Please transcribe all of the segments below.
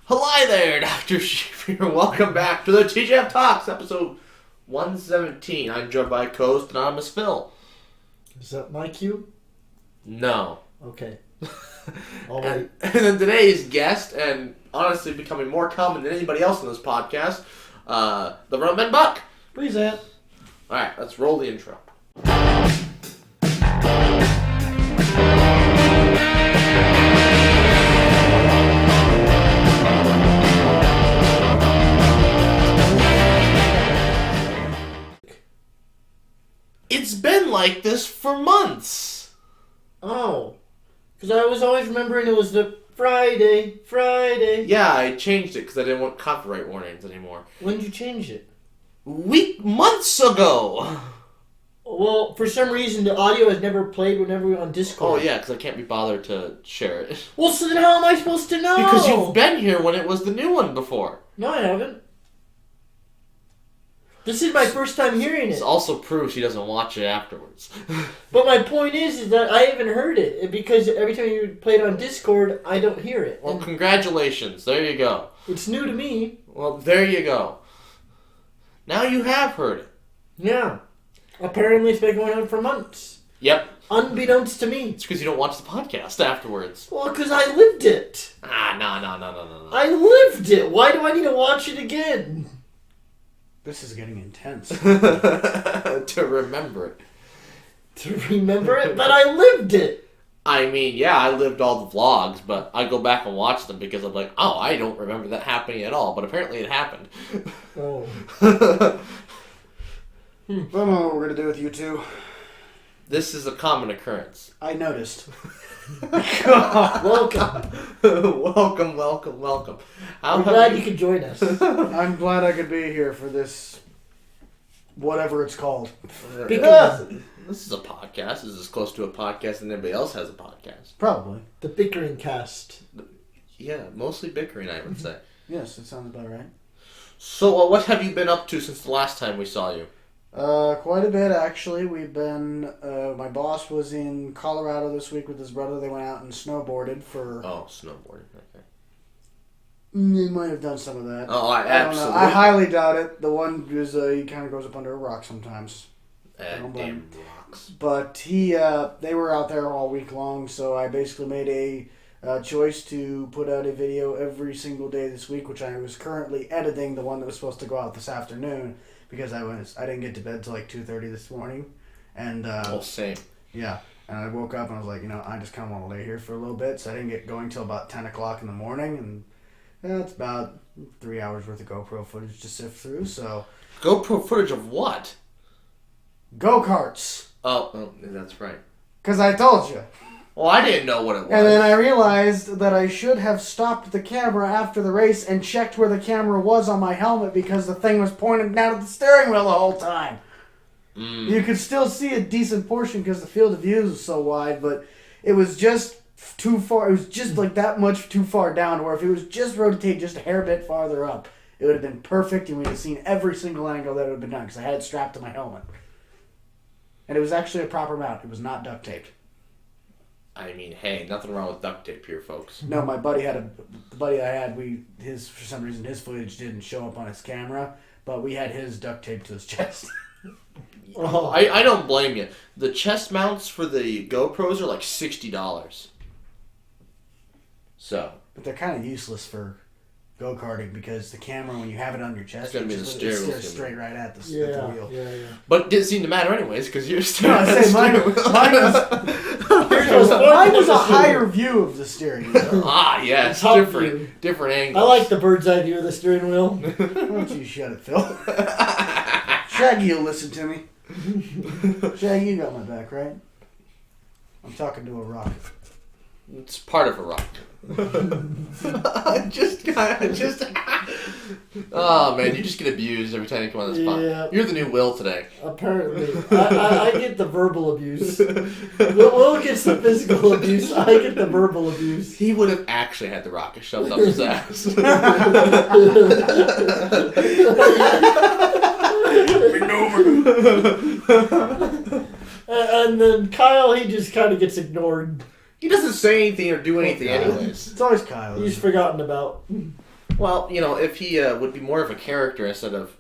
Hi there, Dr. Sheep here. Welcome back to the TGIF Talks, episode 117. I'm joined by co-host Anonymous Phil. Is that my cue? No. Okay. All right. And then today's guest, and honestly becoming more common than anybody else on this podcast, the Roman Buch. Please, Aunt. Alright, let's roll the intro. It's been like this for months. Oh. Because I was always remembering it was the Friday. Yeah, I changed it because I didn't want copyright warnings anymore. When did you change it? Months ago. Well, for some reason, the audio has never played whenever we were on Discord. Oh, yeah, because I can't be bothered to share it. Well, so then how am I supposed to know? Because you've been here when it was the new one before. No, I haven't. This is my first time hearing This it. also proves she doesn't watch it afterwards. But my point is that I haven't heard it. Because every time you play it on Discord, I don't hear it. Well, And congratulations. There you go. it's new to me. Well, there you go. Now you have heard it. Yeah. Apparently it's been going on for months. Yep. Unbeknownst to me. It's because you don't watch the podcast afterwards. Well, because I lived it. No. I lived it. Why do I need to watch it again? This is getting intense. To remember it. To remember it? But I lived it. I mean, yeah, I lived all the vlogs, but I go back and watch them because I'm like, oh, I don't remember that happening at all. But apparently it happened. Oh. I don't know what we're going to do with you two. This is a common occurrence. I noticed. Welcome. welcome. I'm glad you could join us. I'm glad I could be here for this, whatever it's called. Because This is a podcast. This is as close to a podcast than anybody else has a podcast. Probably. the bickering cast. Yeah, mostly bickering, I would say. Yes, that sounds about right. So, what have you been up to since the last time we saw you? Quite a bit, actually. We've been, my boss was in Colorado this week with his brother. They went out and snowboarded for... Oh, snowboarding. Okay. They might have done some of that. Oh, I don't absolutely. know. I highly doubt it. The one is, he kind of goes up under a rock sometimes. Damn rocks. But they were out there all week long, so I basically made a choice to put out a video every single day this week, which I was currently editing, the one that was supposed to go out this afternoon, because I didn't get to bed till like 2:30 this morning, and Same. yeah, and I woke up and I was like, I just kind of want to lay here for a little bit, so I didn't get going till about 10 o'clock in the morning, and it's about 3 hours worth of GoPro footage to sift through. So GoPro footage of what? go-karts, Oh, that's right. because I told you. Well, I didn't know what it was. And then I realized that I should have stopped the camera after the race and checked where the camera was on my helmet because the thing was pointed down at the steering wheel the whole time. You could still see a decent portion because the field of view was so wide, but it was just too far. It was just like that much too far down to where if it was just rotate just a hair bit farther up, it would have been perfect and we would have seen every single angle that would have been done because I had it strapped to my helmet. And it was actually a proper mount. It was not duct taped. I mean, hey, nothing wrong with duct tape here, folks. No, my buddy the buddy I had, for some reason his footage didn't show up on his camera, but we had his duct taped to his chest. Oh. I don't blame you. The chest mounts for the GoPros are like $60. So. But they're kind of useless for go-karting because the camera, when you have it on your chest, It's gonna be the steering wheel. stares straight right at the wheel. Yeah. But it didn't seem to matter anyways, because you're still No, I say mine was a higher view of the steering wheel. Ah, yes. Top Different I angles. like the bird's eye view of the steering wheel. Why don't you shut it, Phil? Shaggy, you'll listen to me. Shaggy, you got my back, right? I'm talking to a rock. It's part of a rock. Oh man, you just get abused every time you come on this podcast. Yeah. You're the new Will today. Apparently. I get the verbal abuse. Will gets the physical abuse. I get the verbal abuse. He would have actually had the rocket shoved up his ass. And then Kyle, he just kind of gets ignored. He doesn't say anything or do anything anyways. It's always Kyle. He's forgotten about. Well, if he would be more of a character instead of...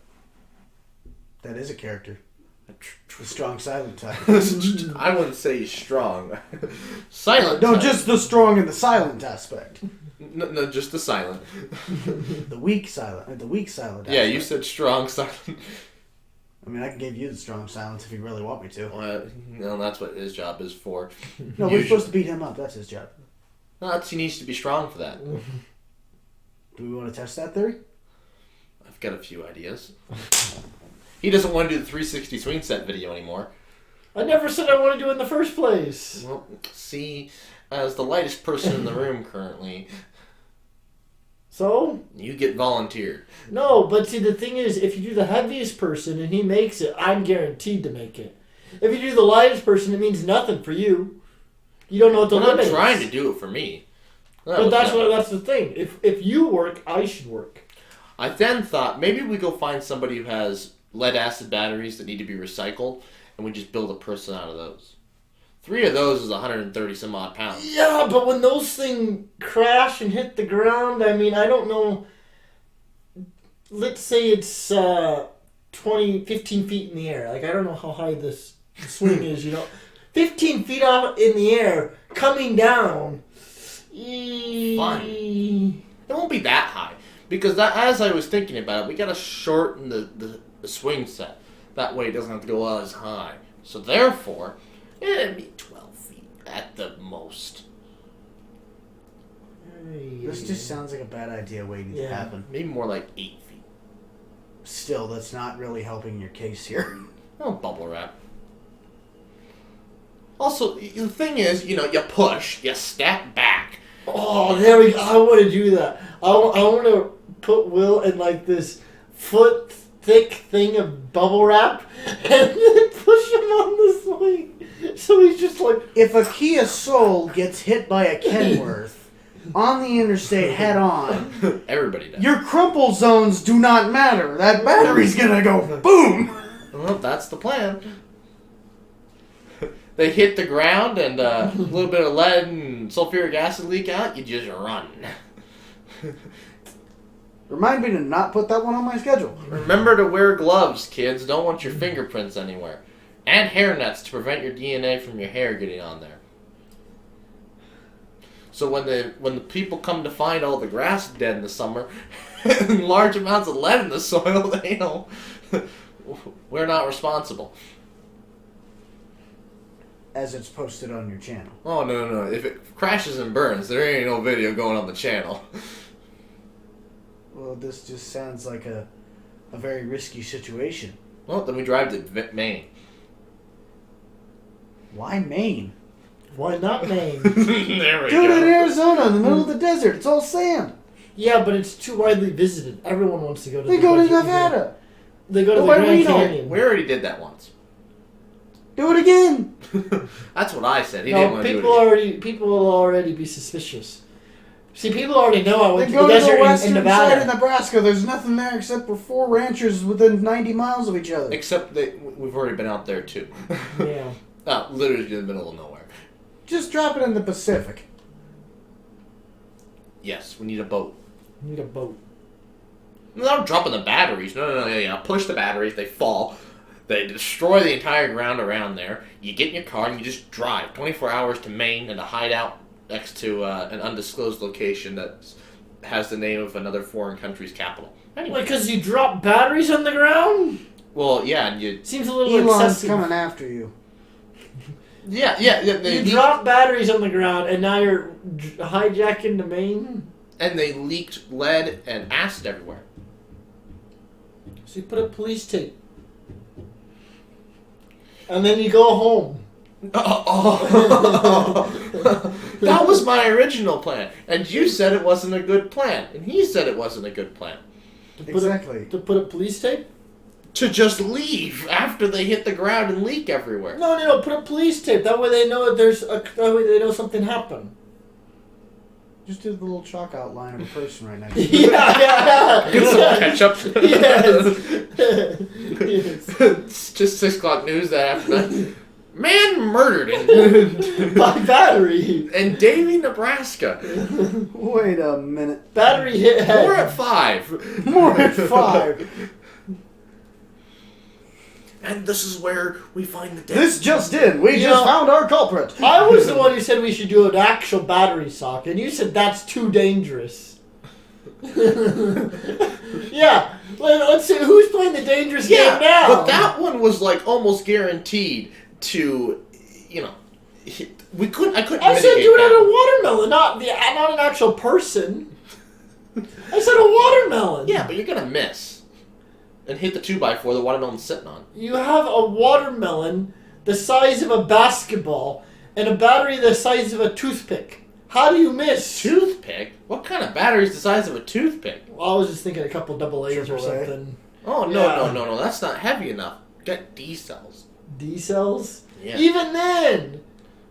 That is a character. The strong silent type. I wouldn't say he's strong. Silent No, type. just the strong and the silent aspect. No, just the silent. The weak silent. The weak silent aspect. Yeah, you said strong, silent. I mean, I can give you the strong silence if you really want me to. Well, that's what his job is for. No, we're supposed to beat him up. That's his job. No, he needs to be strong for that. Do we want to test that theory? I've got a few ideas. He doesn't want to do the 360 swing set video anymore. I never said I wanted to do it in the first place. Well, see, as the lightest person in the room currently, So? you get volunteered. No, but see, the thing is, if you do the heaviest person and he makes it, I'm guaranteed to make it. If you do the lightest person, it means nothing for you. You don't know what the I'm not limit is. trying to do it for me. But that's the thing. If you work, I should work. I then thought maybe we go find somebody who has lead acid batteries that need to be recycled, and we just build a person out of those. 3 of those is 130 some odd pounds. Yeah, but when those things crash and hit the ground, I mean, I don't know. Let's say it's 15 feet in the air. Like, I don't know how high this swing is, 15 feet off in the air, coming down. Fun. It won't be that high. Because as I was thinking about it, we gotta shorten the swing set. That way it doesn't have to go as high. So therefore, it'd be 12 feet at the most. This just sounds like a bad idea waiting to happen. Maybe more like 8 feet. Still, that's not really helping your case here. Oh, bubble wrap. Also, the thing is, you push, you step back. Oh, there we go. I want to do that. I want to put Will in like this foot thick thing of bubble wrap and then push him on the swing. So he's just like... If a Kia Soul gets hit by a Kenworth on the interstate head on, Everybody does. your crumple zones do not matter. That battery's gonna go boom! Well, that's the plan. They hit the ground and a little bit of lead and sulfuric acid leak out, you just run. Remind me to not put that one on my schedule. Remember to wear gloves, kids. Don't want your fingerprints anywhere. And hair nets to prevent your DNA from your hair getting on there. So when the people come to find all the grass dead in the summer and large amounts of lead in the soil, they know we're not responsible. As it's posted on your channel. Oh, no. If it crashes and burns, there ain't no video going on the channel. Well, this just sounds like a very risky situation. Well, then we drive to Maine. Why Maine? Why not Maine? There we Do it in go. Arizona, in the middle of the desert. It's all sand. Yeah, but it's too widely visited. Everyone wants to go to They the go to desert. Nevada. They go to Go the by Grand Reno. Canyon. We already did that once. Do it again. That's what I said. He didn't No, want to do it again. people will already be suspicious. See, people already know I went They to the go to the desert in western side of Nevada. Nebraska. There's nothing there except for 4 ranchers within 90 miles of each other. Except that we've already been out there too. Yeah. Literally in the middle of nowhere. Just drop it in the Pacific. Yes, we need a boat. Need a boat. No, I'm dropping the batteries. No. Yeah. Push the batteries. They fall. They destroy the entire ground around there. You get in your car and you just drive 24 hours to Maine and a hideout next to an undisclosed location that has the name of another foreign country's capital. Anyway. Because you drop batteries on the ground? Well, yeah, and you... Seems a little Elon's excessive. coming after you. Yeah. You drop batteries on the ground and now you're hijacking the Maine? And they leaked lead and acid everywhere. So you put a police tape. And then you go home. That was my original plan. And you said it wasn't a good plan. And he said it wasn't a good plan. Exactly. To put a police tape? To just leave after they hit the ground and leak everywhere. No, put a police tape. That way they know that that way they know something happened. Just do the little chalk outline of a person right next Yeah. Get some ketchup. Yes. Yes. It's just 6 o'clock news that afternoon. Man murdered in By battery. Davie, Nebraska. Wait a minute. Battery hit head. More at 5. More at 5. And this is where we find the dead. This just in. We You just know- found our culprit. I was the one who said we should do an actual battery sock, and you said that's too dangerous. Yeah. Let's see who's playing the dangerous game now. But that one was like almost guaranteed to, you know, I couldn't. I said mitigate do it that. at a watermelon, not an actual person. I said a watermelon. Yeah, but you're gonna miss and hit the 2x4 the watermelon's sitting on. You have a watermelon the size of a basketball and a battery the size of a toothpick. How do you miss? Toothpick? What kind of battery is the size of a toothpick? Well, I was just thinking a couple double A's or Triple A. something. Oh Yeah. no! That's not heavy enough. Get D cells. D cells? Yeah. Even then!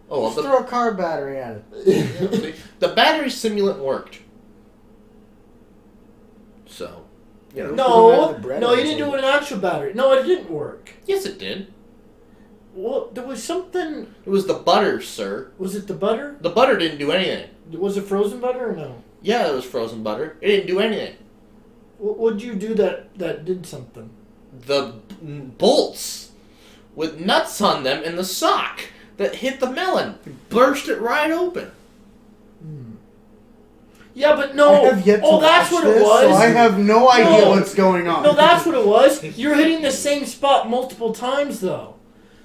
Oh, well, Just throw a car battery at it. the battery simulant worked. So, you know. Put No, them out of the bread no, or you didn't do something. an actual battery. No, it didn't work. Yes, it did. Well, there was something. It was the butter, sir. Was it the butter? The butter didn't do anything. Was it frozen butter or no? Yeah, it was frozen butter. It didn't do anything. What'd you do that did something? The bolts with nuts on them in the sock that hit the melon burst it right open. Yeah, but no. I have yet to that's watch what it this, was. so I have no idea No. what's going on. No, that's what it was. You're hitting the same spot multiple times, though.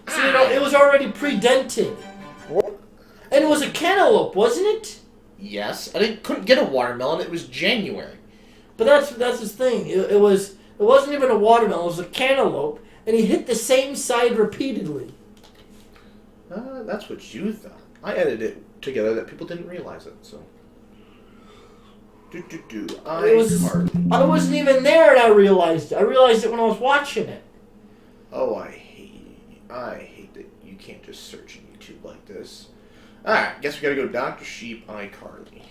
So, you know, it was already pre-dented. And it was a cantaloupe, wasn't it? Yes, couldn't get a watermelon. It was January. But that's his thing. It wasn't even a watermelon. It was a cantaloupe, and he hit the same side repeatedly. That's what you thought. I edited it together that people didn't realize it. So. I wasn't even there, and I realized it. I realized it when I was watching it. Oh, I hate that you can't just search on YouTube like this. Alright, guess we gotta go Dr. Sheep, iCarly.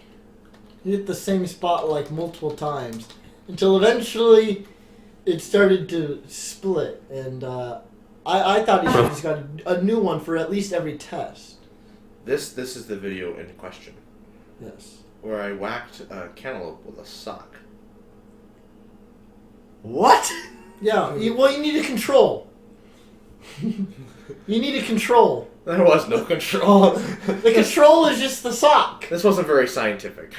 He hit the same spot like multiple times until eventually it started to split, and I thought he should have just got a new one for at least every test. This is the video in question, Yes. where I whacked a cantaloupe with a sock. What? Yeah. You need to control. You need to control. There was no control. The control is just the sock. This wasn't very scientific.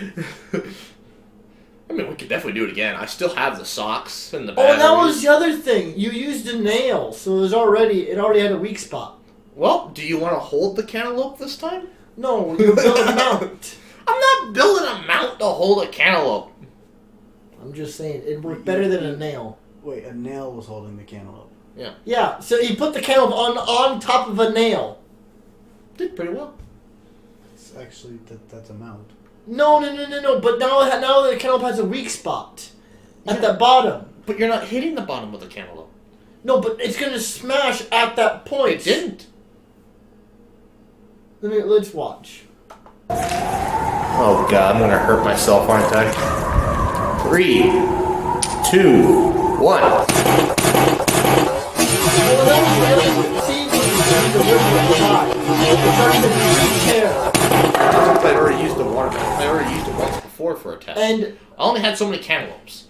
I mean, we could definitely do it again. I still have the socks and the Oh, batteries. and that was the other thing. You used a nail, so it already had a weak spot. Well, do you want to hold the cantaloupe this time? No, you built a mount. I'm not building a mount to hold a cantaloupe. I'm just saying, it worked better than a nail. Wait, a nail was holding the cantaloupe. Yeah, so he put the cantaloupe on top of a nail. Did pretty well. It's actually that's a mount. No. But now the cantaloupe has a weak spot at the bottom. But you're not hitting the bottom of the cantaloupe. No, but it's gonna smash at that point. It didn't. Let's watch. Oh god, I'm gonna hurt myself, aren't I? 3, 2, 1. I'd already used the watermelon. I already used it once before for a test. And I only had so many cantaloupes.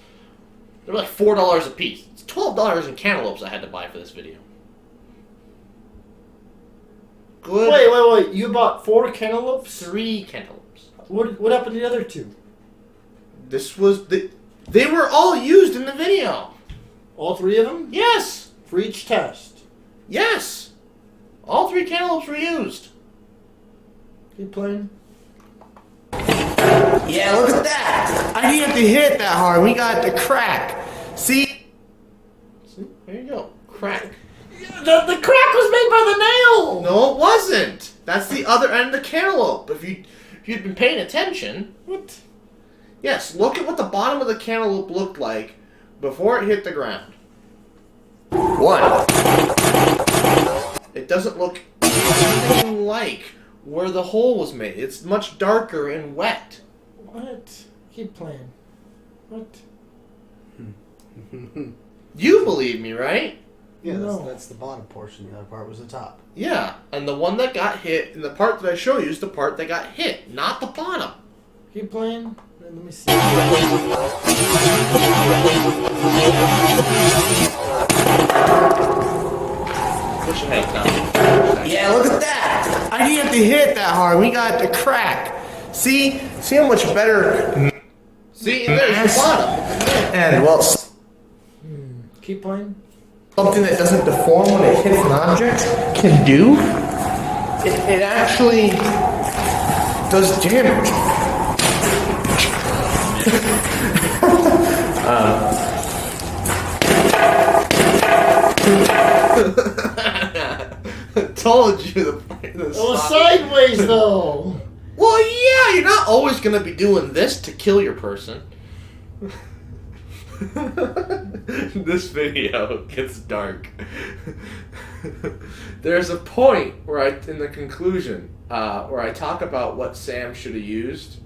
They were like $4 a piece. It's $12 in cantaloupes I had to buy for this video. Good. wait. You bought 4 cantaloupes? 3 cantaloupes. What happened to the other 2? This was the. They were all used in the video. All 3 of them? Yes. For each test. Yes. All 3 cantaloupes were used. Keep playing. Yeah, look at that. I didn't have to hit it that hard. We got the crack. See? There you go. Crack. The crack was made by the nail! No, it wasn't. That's the other end of the cantaloupe. If you'd been paying attention. What? Yes, look at what the bottom of the cantaloupe looked like before it hit the ground. 1. It doesn't look anything like where the hole was made. It's much darker and wet. What? Keep playing. What? You believe me, right? Yeah, No. that's the bottom portion. The other part was the top. Yeah, and the one that got hit, and the part that I show you is the part that got hit, not the bottom. Keep playing. Let me see. Push your head down. Yeah, look at that. I didn't have to hit that hard. We got the crack. See how much better. See, and there's the bottom. And well, Keep playing. something that doesn't deform when it hits an object can do. It actually does damage. Told you the It was sideways though. Well, yeah, you're not always gonna be doing this to kill your person. This video gets dark. There's a point where in the conclusion, where I talk about what Sam should have used.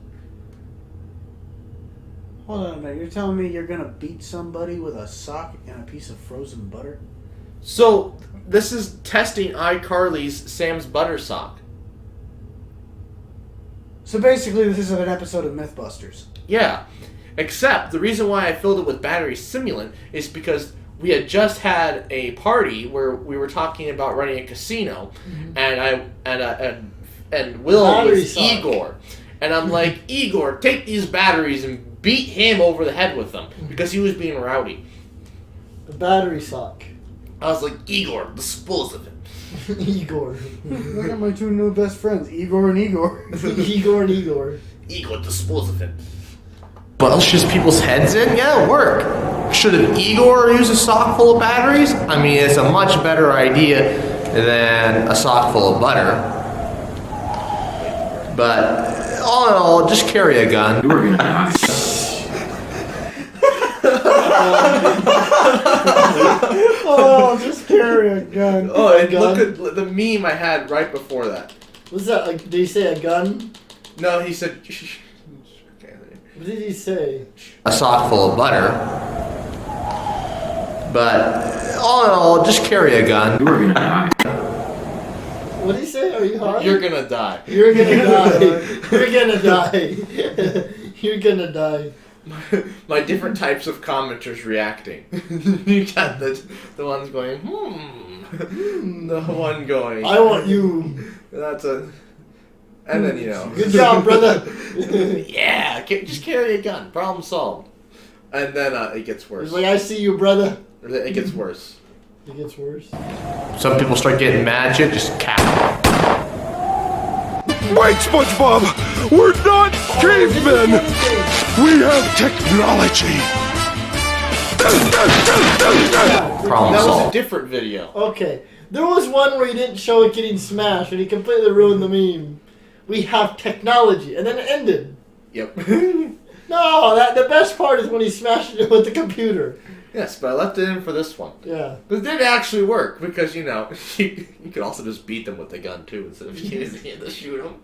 Hold on a minute. You're telling me you're gonna beat somebody with a sock and a piece of frozen butter? So, this is testing iCarly's Sam's Butter Sock. So basically, this is an episode of MythBusters. Yeah. Except, the reason why I filled it with battery simulant is because we had just had a party where we were talking about running a casino, and Will Battery was sock. Igor. And I'm like, Igor, take these batteries and beat him over the head with them, because he was being rowdy. The battery sock. I was like, Igor, dispose of him. Igor. I got my two new best friends, Igor and Igor. Igor and Igor. Igor, dispose of him. Belches people's heads in? Yeah, it'll work. Should have Igor used a sock full of batteries? I mean, it's a much better idea than a sock full of butter. But all in all, just carry a gun. Oh, just carry a gun. Oh, and gun? look at the meme I had right before that. What's that? Like, did he say a gun? No, he said... What did he say? A sock full of butter. But all in all, just carry a gun. What did he say? Are you high? You're gonna die. You're gonna die. You're gonna die. You're gonna die. My different types of commenters reacting. You got the ones going, the one going, I want you. that's a, and then, you know. Good job, brother. Yeah, just carry a gun, problem solved. And then it gets worse. He's like, I see you, brother. It gets worse. It gets worse. Some people start getting mad shit, just cap. Wait, SpongeBob! We're not cavemen! We have technology! Problem That was a solved. different video. Okay. There was one where he didn't show it getting smashed, and he completely ruined the meme. We have technology, and then it ended. Yep. No, the best part is when he smashed it with the computer. Yes, but I left it in for this one. Yeah. But it did actually work, because, you know, you could also just beat them with the gun, too, instead of using it to shoot them.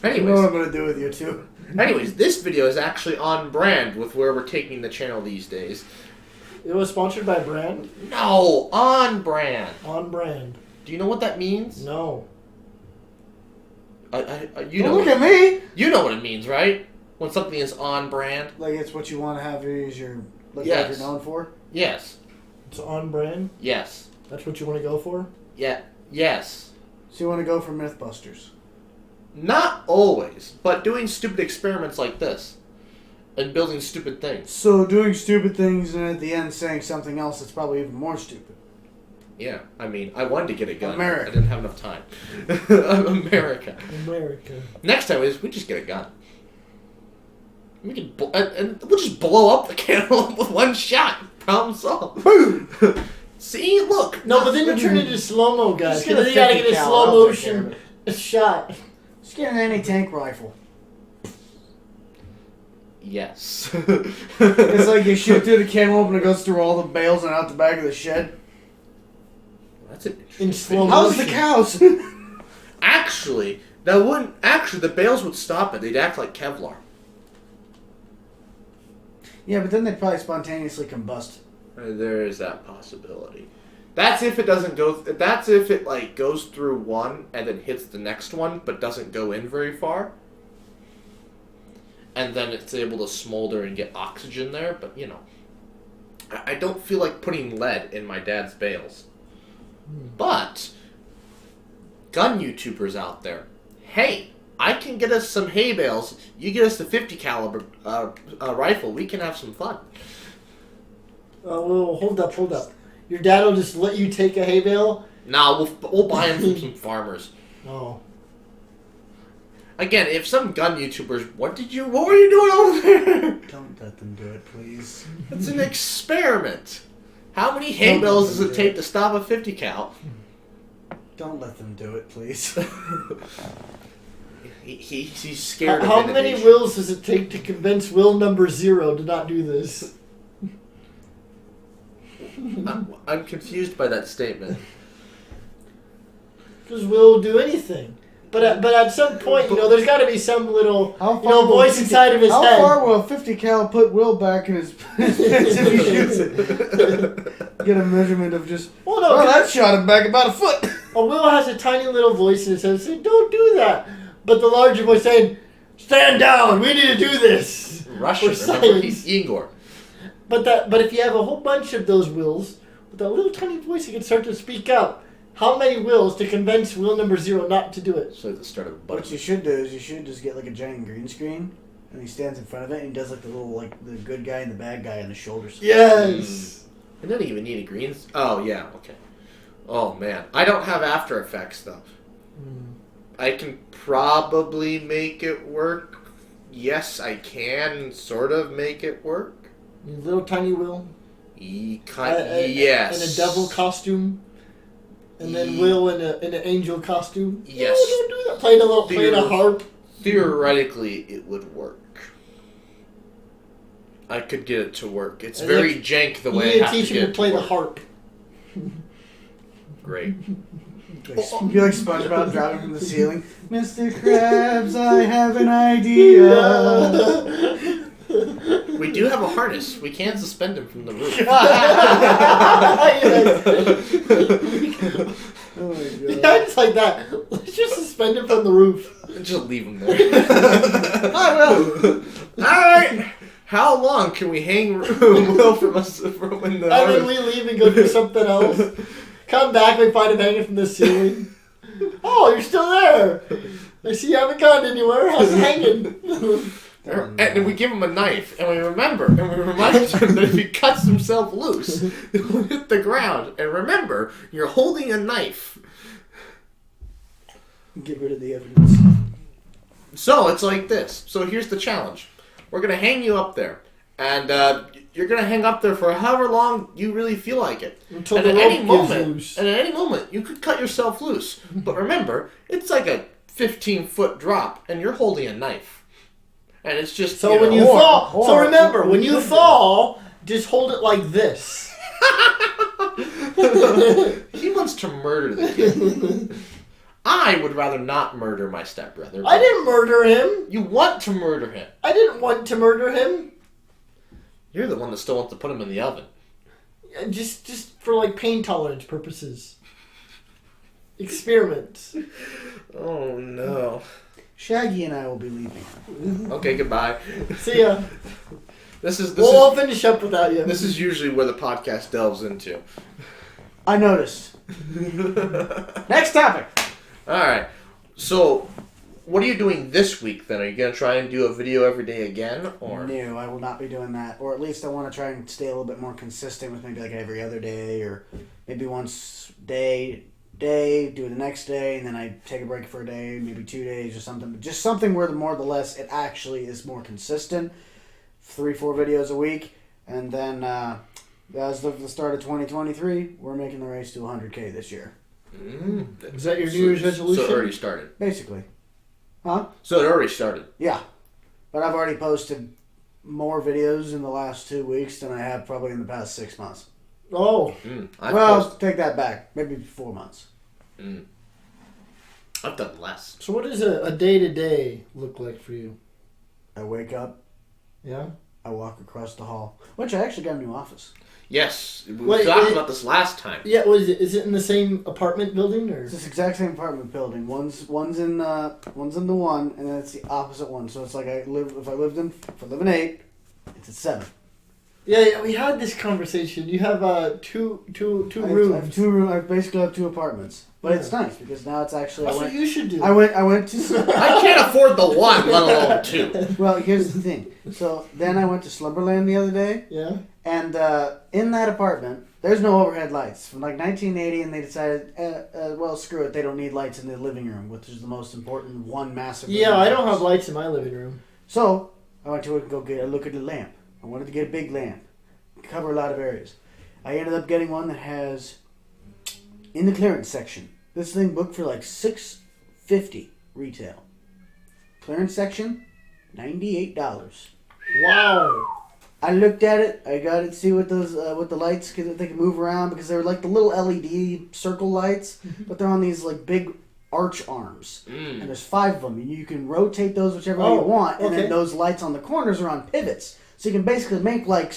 You know what I'm gonna do with you too. Anyways, this video is actually on brand with where we're taking the channel these days. It was sponsored by Brand. No, on brand. On Brand. Do you know what that means? No. You Don't know. look at me. You know what it means, right? When something is on brand. Like it's what you want to have as your like Yes. what you're known for. Yes. It's on Brand. Yes. That's what you want to go for? Yeah. Yes. So you want to go for MythBusters. Not always, but doing stupid experiments like this, and building stupid things. So doing stupid things and at the end saying something else that's probably even more stupid. Yeah, I mean, I wanted to get a gun. America. I didn't have enough time. America. America. Next time is we just get a gun. We can and we'll just blow up the cantaloupe with one shot. Problem solved. Boom. See, look. No, but then you turn into slow-mo, guys. Just get a Because then you gotta 50 get a cal, slow I'll take care of motion shot. Just get an anti-tank rifle. Yes. It's like you shoot through the cantaloupe and it goes through all the bales and out the back of the shed. That's it. In slow How's the motion. cows? Actually, that wouldn't. Actually, the bales would stop it. They'd act like Kevlar. Yeah, but then they'd probably spontaneously combust. There is that possibility. That's if it doesn't go. That's if it like goes through one and then hits the next one, but doesn't go in very far. And then it's able to smolder and get oxygen there. But you know, I don't feel like putting lead in my dad's bales. But gun YouTubers out there, hey, I can get us some hay bales. You get us the 50 caliber rifle. We can have some fun. Well, hold up. Your dad will just let you take a hay bale? Nah, we'll buy them from some farmers. Oh. Again, if some gun YouTubers, what were you doing over there? Don't let them do it, please. It's an experiment. How many hay bales does it take to stop a 50 cal? Don't let them do it, please. He's scared. How of many innovation. wills does it take to convince will number 0 to not do this? I'm confused by that statement. Because will will do anything. But at some point, there's got to be some little voice inside of his head. How far will a 50 cal put Will back in his pants if he shoots it? Get a measurement of just. Well, no, that shot him back about a foot. A will has a tiny little voice in his head saying, "Don't do that." But the larger voice saying, "Stand down. We need to do this." Russian. For Remember, science. he's Igor. But if you have a whole bunch of those wills with that little tiny voice, you can start to speak up. How many wills to convince will number 0 not to do it? So at the start of What you should do is you should just get like a giant green screen, and he stands in front of it and he does like the little the good guy and the bad guy on the shoulders. Yes. I don't even need a green. Oh yeah, okay. Oh man, I don't have After Effects though. I can probably make it work. Yes, I can sort of make it work. You little tiny will. Yes. In a devil costume. And then Will in an angel costume. Yes. No, don't do that. Playing a harp. Theoretically, it would work. I could get it to work. It's And very jank the way I You have need to to teach get him it to play to the work. harp. Great. You're like SpongeBob dropping from the ceiling. Mr. Krabs, I have an idea. We do have a harness. We can suspend him from the roof. Oh my god. Yeah, just like that. Let's just suspend him from the roof. Just leave him there. I will. Alright. How long can we hang Will from us from in the And then harness? we leave and go do something else. Come back, we find him hanging from the ceiling. Oh, you're still there. I see you haven't gone anywhere. How's it hanging? And then we give him a knife, and we remind him that if he cuts himself loose, he'll hit the ground. And remember, you're holding a knife. Get rid of the evidence. So it's like this. So here's the challenge. We're going to hang you up there. And you're going to hang up there for however long you really feel like it. Until and the at rope any gives moment, loose. and at any moment, you could cut yourself loose. But remember, it's like a 15-foot drop, and you're holding a knife. And it's just So when you fall, or- so remember, when you fall, just hold it like this. He wants to murder the kid. I would rather not murder my stepbrother. I didn't murder him. You want to murder him. I didn't want to murder him. You're the one that still wants to put him in the oven. Just for like pain tolerance purposes. Experiments. Oh no. Shaggy and I will be leaving. Okay, goodbye. See ya. This is We'll finish up without you. this is usually where the podcast delves into. I noticed. Next topic. All right. So, what are you doing this week then? Are you gonna try and do a video every day again, or No, I will not be doing that. Or at least I want to try and stay a little bit more consistent with maybe like every other day, or maybe once day, do it the next day, and then I take a break for a day, maybe 2 days or something. But just something where the more the less it actually is more consistent. 3-4 videos a week, and then as of the start of 2023, we're making the race to 100K this year. Is that your New Year's resolution? So it already started. Basically. Huh? So it already started. Yeah. But I've already posted more videos in the last 2 weeks than I have probably in the past 6 months. Oh. Take that back. Maybe 4 months. I've done less. So what does a day-to-day look like for you? I wake up, Yeah? I walk across the hall, which I actually got a new office. Yes, we Wait, talked about this last time. Yeah, is it in the same apartment building or? It's this exact same apartment building. One's in the one, and then it's the opposite one. So it's like if I live in 8, it's at 7. Yeah, we had this conversation. You have two rooms. I have 2 rooms. I basically have 2 apartments, but it's nice because now it's actually. That's what you should do. I went to. I can't afford the one, let alone 2. Well, here's the thing. So then I went to Slumberland the other day. Yeah. And in that apartment, there's no overhead lights from like 1980, and they decided, well, screw it, they don't need lights in the living room, which is the most important one massive. Yeah, I don't have lights in my living room. So I went to go get a look at the lamp. I wanted to get a big lamp, cover a lot of areas. I ended up getting one that has in the clearance section. This thing booked for like $6.50 retail. Clearance section, $98. Wow. I looked at it. I got to see what those what the lights they can move around because they're like the little LED circle lights, but they're on these like big arch arms, and there's 5 of them, and you can rotate those whichever way you want, and then those lights on the corners are on pivots, so you can basically make like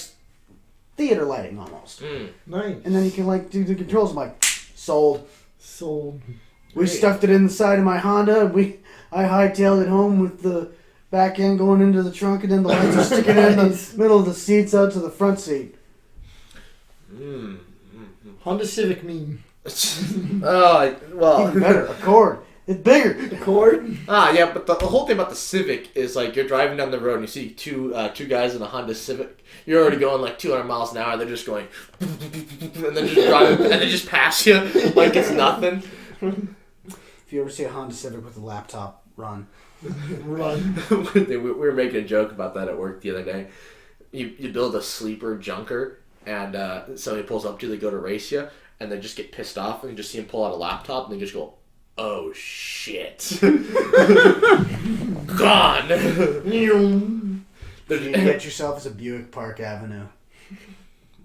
theater lighting almost. Nice. And then you can like do the controls. I'm like, sold. We Great. stuffed it in the side of my Honda. And I hightailed it home with the back end going into the trunk, and then the lights are sticking in the middle of the seats out to the front seat. Honda Civic meme. Oh, well. Even better, Accord. It's bigger. Accord? Yeah, but the whole thing about the Civic is like you're driving down the road and you see two guys in a Honda Civic. You're already going like 200 miles an hour. They're just going, and then just driving, and they just pass you like it's nothing. If you ever see a Honda Civic with a laptop, run. We were making a joke about that at work the other day. You build a sleeper junker, and somebody pulls up to you, they go to race you, and they just get pissed off, and you just see them pull out a laptop, and they just go, oh shit. Gone. You get yourself as a Buick Park Avenue.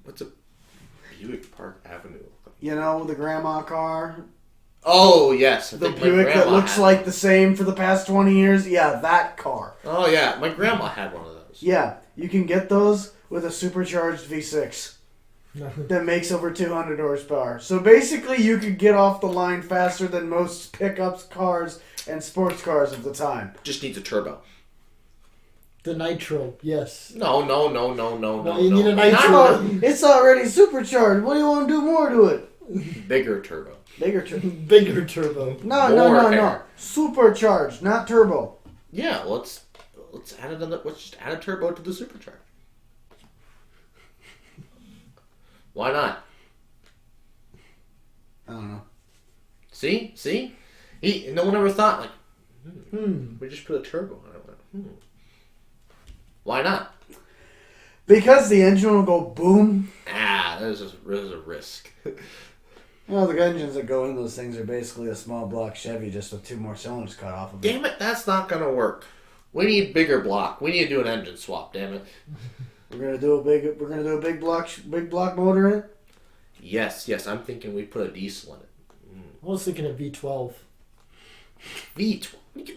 What's a Buick Park Avenue? You know, the grandma car? Oh, yes. I The think my Buick that grandma looks had like the same for the past 20 years? Yeah, that car. Oh, yeah. My grandma had one of those. Yeah, you can get those with a supercharged V6 that makes over 200 horsepower. So basically, you could get off the line faster than most pickups, cars, and sports cars of the time. Just needs a turbo. The nitro, yes. No. You need a Oh, nitro. it's already supercharged. What do you want to do more to it? Bigger turbo. Bigger turbo. Bigger turbo. No. Supercharged, not turbo. Yeah, let's add it. Let's just add a turbo to the supercharger. Why not? I don't know. See? No one ever thought like, we just put a turbo on it. Why not? Because the engine will go boom. There's a risk. Well, the engines that go in those things are basically a small block Chevy just with 2 more cylinders cut off of it. Damn it, that's not gonna work. We need bigger block. We need to do an engine swap. Damn it. We're gonna do a big block motor in it. Yes. I'm thinking we put a diesel in it. I was thinking of V12. V12.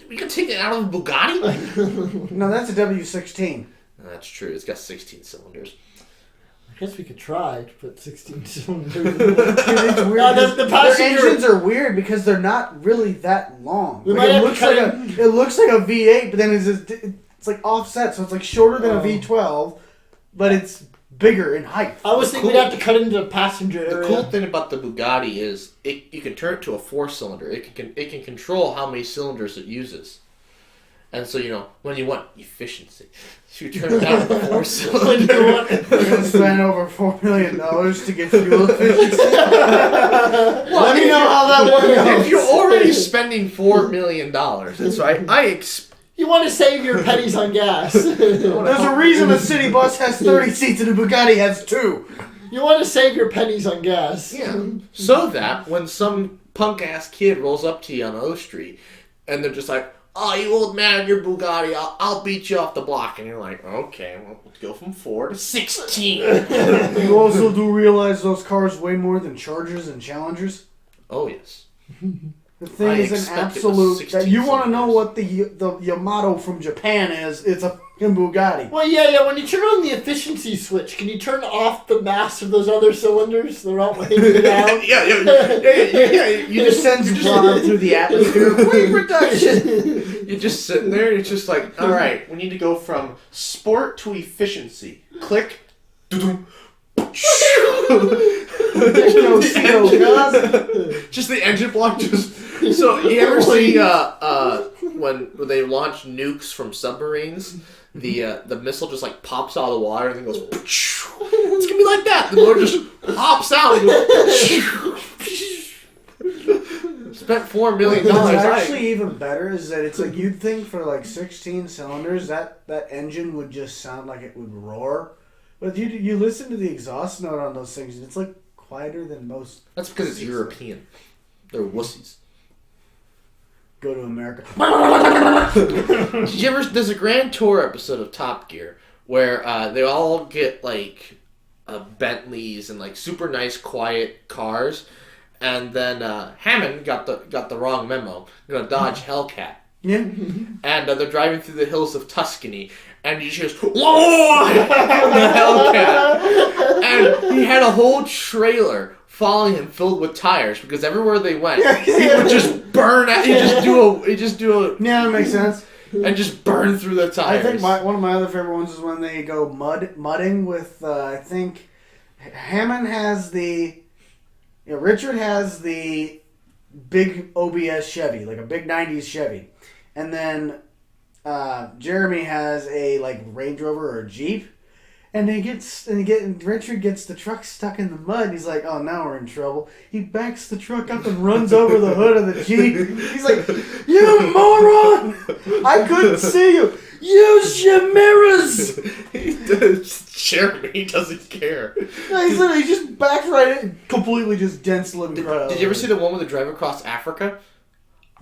We can take it out of a Bugatti. No, that's a W16. That's true. It's got 16 cylinders. I guess we could try to put 16 cylinders. Dude, it's weird. Their engines are weird because they're not really that long. We Like, might it have looks to like cut it looks like a V8, but then it's like offset, so it's like shorter than a V12, but it's bigger in height. I was thinking we'd have to cut into the passenger The area. cool thing about the Bugatti is you can turn it to a 4-cylinder. It can control how many cylinders it uses. And so, when you want efficiency, you turn it down to the 4-cylinder. We're gonna spend over $4 million to get fuel efficiency. Let me know how that works. If you're already spending $4 million, that's right. You want to save your pennies on gas. There's a reason a city bus has 30 seats and a Bugatti has 2. You want to save your pennies on gas. Yeah. So that when some punk-ass kid rolls up to you on O Street, and they're just like, oh, you old man, your Bugatti, I'll beat you off the block. And you're like, okay, well, let's go from 4 to 16. You also do realize those cars weigh more than Chargers and Challengers? Oh, yes. The thing is an expect it was absolute... 16 That you want to know cylinders. what the Yamato from Japan is, it's a in Bugatti. Well, yeah. When you turn on the efficiency switch, can you turn off the mass of those other cylinders? They're all weighted down. Yeah. You just send water through the atmosphere. Weight reduction. You're just sitting there, and it's just like, all right, we need to go from sport to efficiency. Click. Doo-doo. Just the engine block. So you ever see when they launch nukes from submarines, the missile just like pops out of the water and then goes. It's gonna be like that. The motor just pops out and goes. Spent $4 million. What's actually even better is that it's like you'd think for like 16 cylinders that engine would just sound like it would roar, but you listen to the exhaust note on those things and it's like quieter than most. That's because it's European. They're wussies. Go to America. Did you ever? There's a Grand Tour episode of Top Gear where they all get like Bentleys and like super nice quiet cars, and then Hammond got the wrong memo. They're gonna Dodge Hellcat. Yeah. And they're driving through the hills of Tuscany, and he just goes, "Whoa!" from the Hellcat, and he had a whole trailer following him filled with tires because everywhere they went, he would just burn out. He just do a Yeah, that makes sense. and just burn through the tires. I think one of my other favorite ones is when they go mudding with. I think Hammond has Richard has the big OBS Chevy, like a big '90s Chevy, and then Jeremy has a like Range Rover or a Jeep. And Richard gets the truck stuck in the mud. And he's like, "Oh, now we're in trouble." He backs the truck up and runs over the hood of the Jeep. He's like, "You moron! I couldn't see you. Use your mirrors." Jeremy doesn't care. He just backs right in, completely just dents the living crowd. Did you ever see the one where they drive across Africa?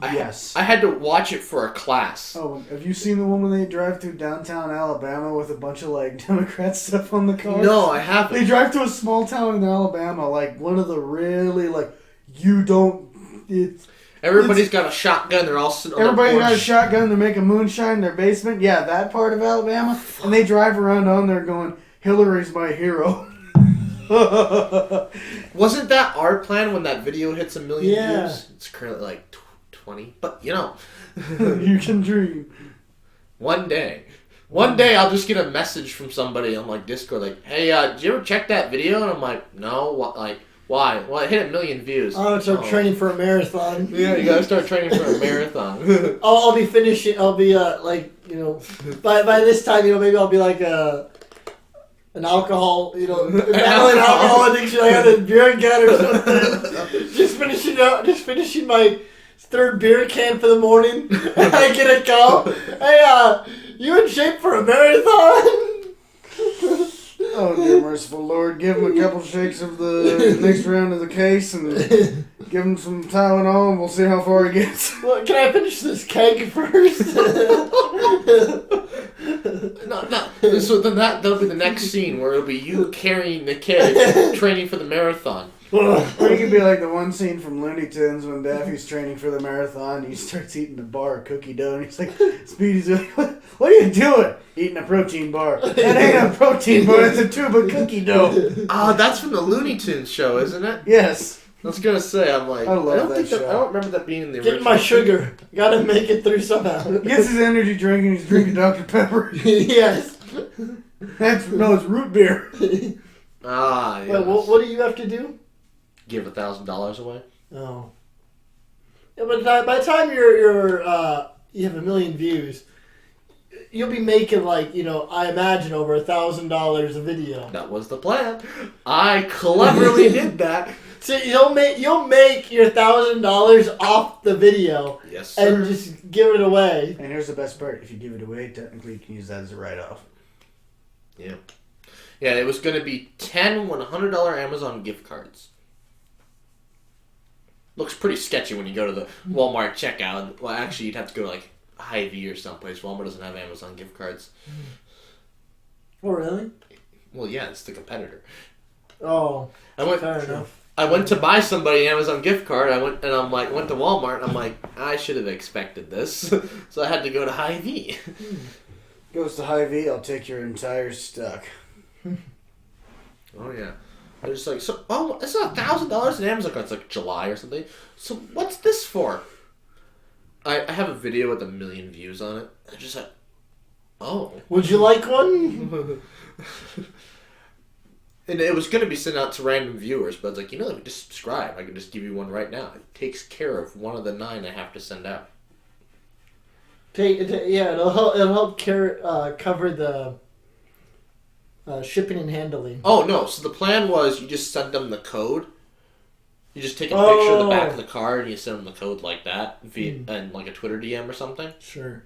Yes. I had to watch it for a class. Oh, have you seen the one when they drive through downtown Alabama with a bunch of like Democrat stuff on the car? No, I haven't. They drive to a small town in Alabama, like one of the really like you don't. Everybody's got a shotgun. They're all sitting on Everybody the got a porch. shotgun to make a moonshine in their basement. Yeah, that part of Alabama, and they drive around on there going, "Hillary's my hero." Wasn't that our plan when that video hits 1 million Yeah. views? It's currently like 20, but you know, You can dream. one day I'll just get a message from somebody on like Discord like, "Hey, did you ever check that video?" And I'm like, "No, what? Like, why?" Well, it hit 1 million views. Oh, start training for a marathon. Yeah, you gotta start training for a marathon. I'll be finishing. I'll be like by this time maybe I'll be like an alcohol battling alcohol addiction. I got a beer can or something. Just finishing my third beer can for the morning. And I get a call. "Hey, you in shape for a marathon?" Oh, dear merciful Lord, give him a couple shakes of the next round of the case and give him some Tylenol and we'll see how far he gets. Well, can I finish this keg first? No. So then that'll be the next scene where it'll be you carrying the kid, training for the marathon. Or you could be like the one scene from Looney Tunes when Daffy's training for the marathon and he starts eating a bar of cookie dough and he's like, Speedy's like, what are you doing? Eating a protein bar. That ain't a protein bar, it's a tube of cookie dough. That's from the Looney Tunes show, isn't it? Yes. I was gonna say, I'm like, I love don't that think show. I don't remember that being in the original. Getting my sugar. Gotta make it through somehow. Gets his energy drink and he's drinking Dr. Pepper. Yes. It's root beer. Yeah. Wait, what do you have to do? Give $1,000 away. Oh. Yeah, but by the time you have 1 million views, you'll be making I imagine over $1,000 a video. That was the plan. I cleverly did that. So you'll make your $1,000 off the video. Yes, sir. And just give it away. And here's the best part. If you give it away, technically you can use that as a write-off. Yeah. Yeah, it was going to be 10 $100 Amazon gift cards. Looks pretty sketchy when you go to the Walmart checkout. Well, actually, you'd have to go to like Hy-Vee or someplace. Walmart doesn't have Amazon gift cards. Oh, really? Well, yeah, it's the competitor. Oh, fair enough. I went to buy somebody an Amazon gift card. I went to Walmart. And I'm like, I should have expected this, so I had to go to Hy-Vee. Goes to Hy-Vee, I'll take your entire stock. Oh yeah. They're just like, so it's $1,000 in Amazon. It's like July or something. So what's this for? I have a video with 1 million views on it. I'm just like, oh. Would you like one? And it was going to be sent out to random viewers, but it's like, if you just subscribe, I can just give you one right now. It takes care of one of the 9 I have to send out. It'll help cover the shipping and handling. Oh, no. So the plan was you just send them the code. You just take a picture of the back of the card and you send them the code like that and like a Twitter DM or something. Sure.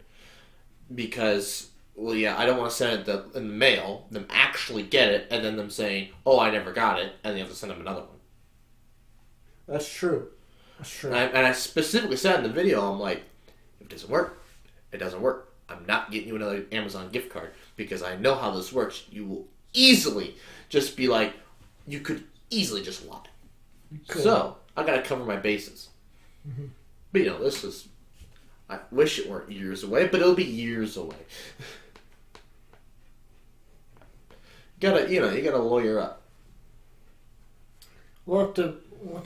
Because, well, yeah, I don't want to send it in the mail, them actually get it, and then them saying, oh, I never got it, and you have to send them another one. That's true. And I specifically said in the video, I'm like, if it doesn't work, it doesn't work. I'm not getting you another Amazon gift card because I know how this works. You will easily just be like, you could easily just lie. So, I gotta cover my bases. Mm-hmm. But, this is... I wish it weren't years away, but it'll be years away. You gotta lawyer up. We'll have to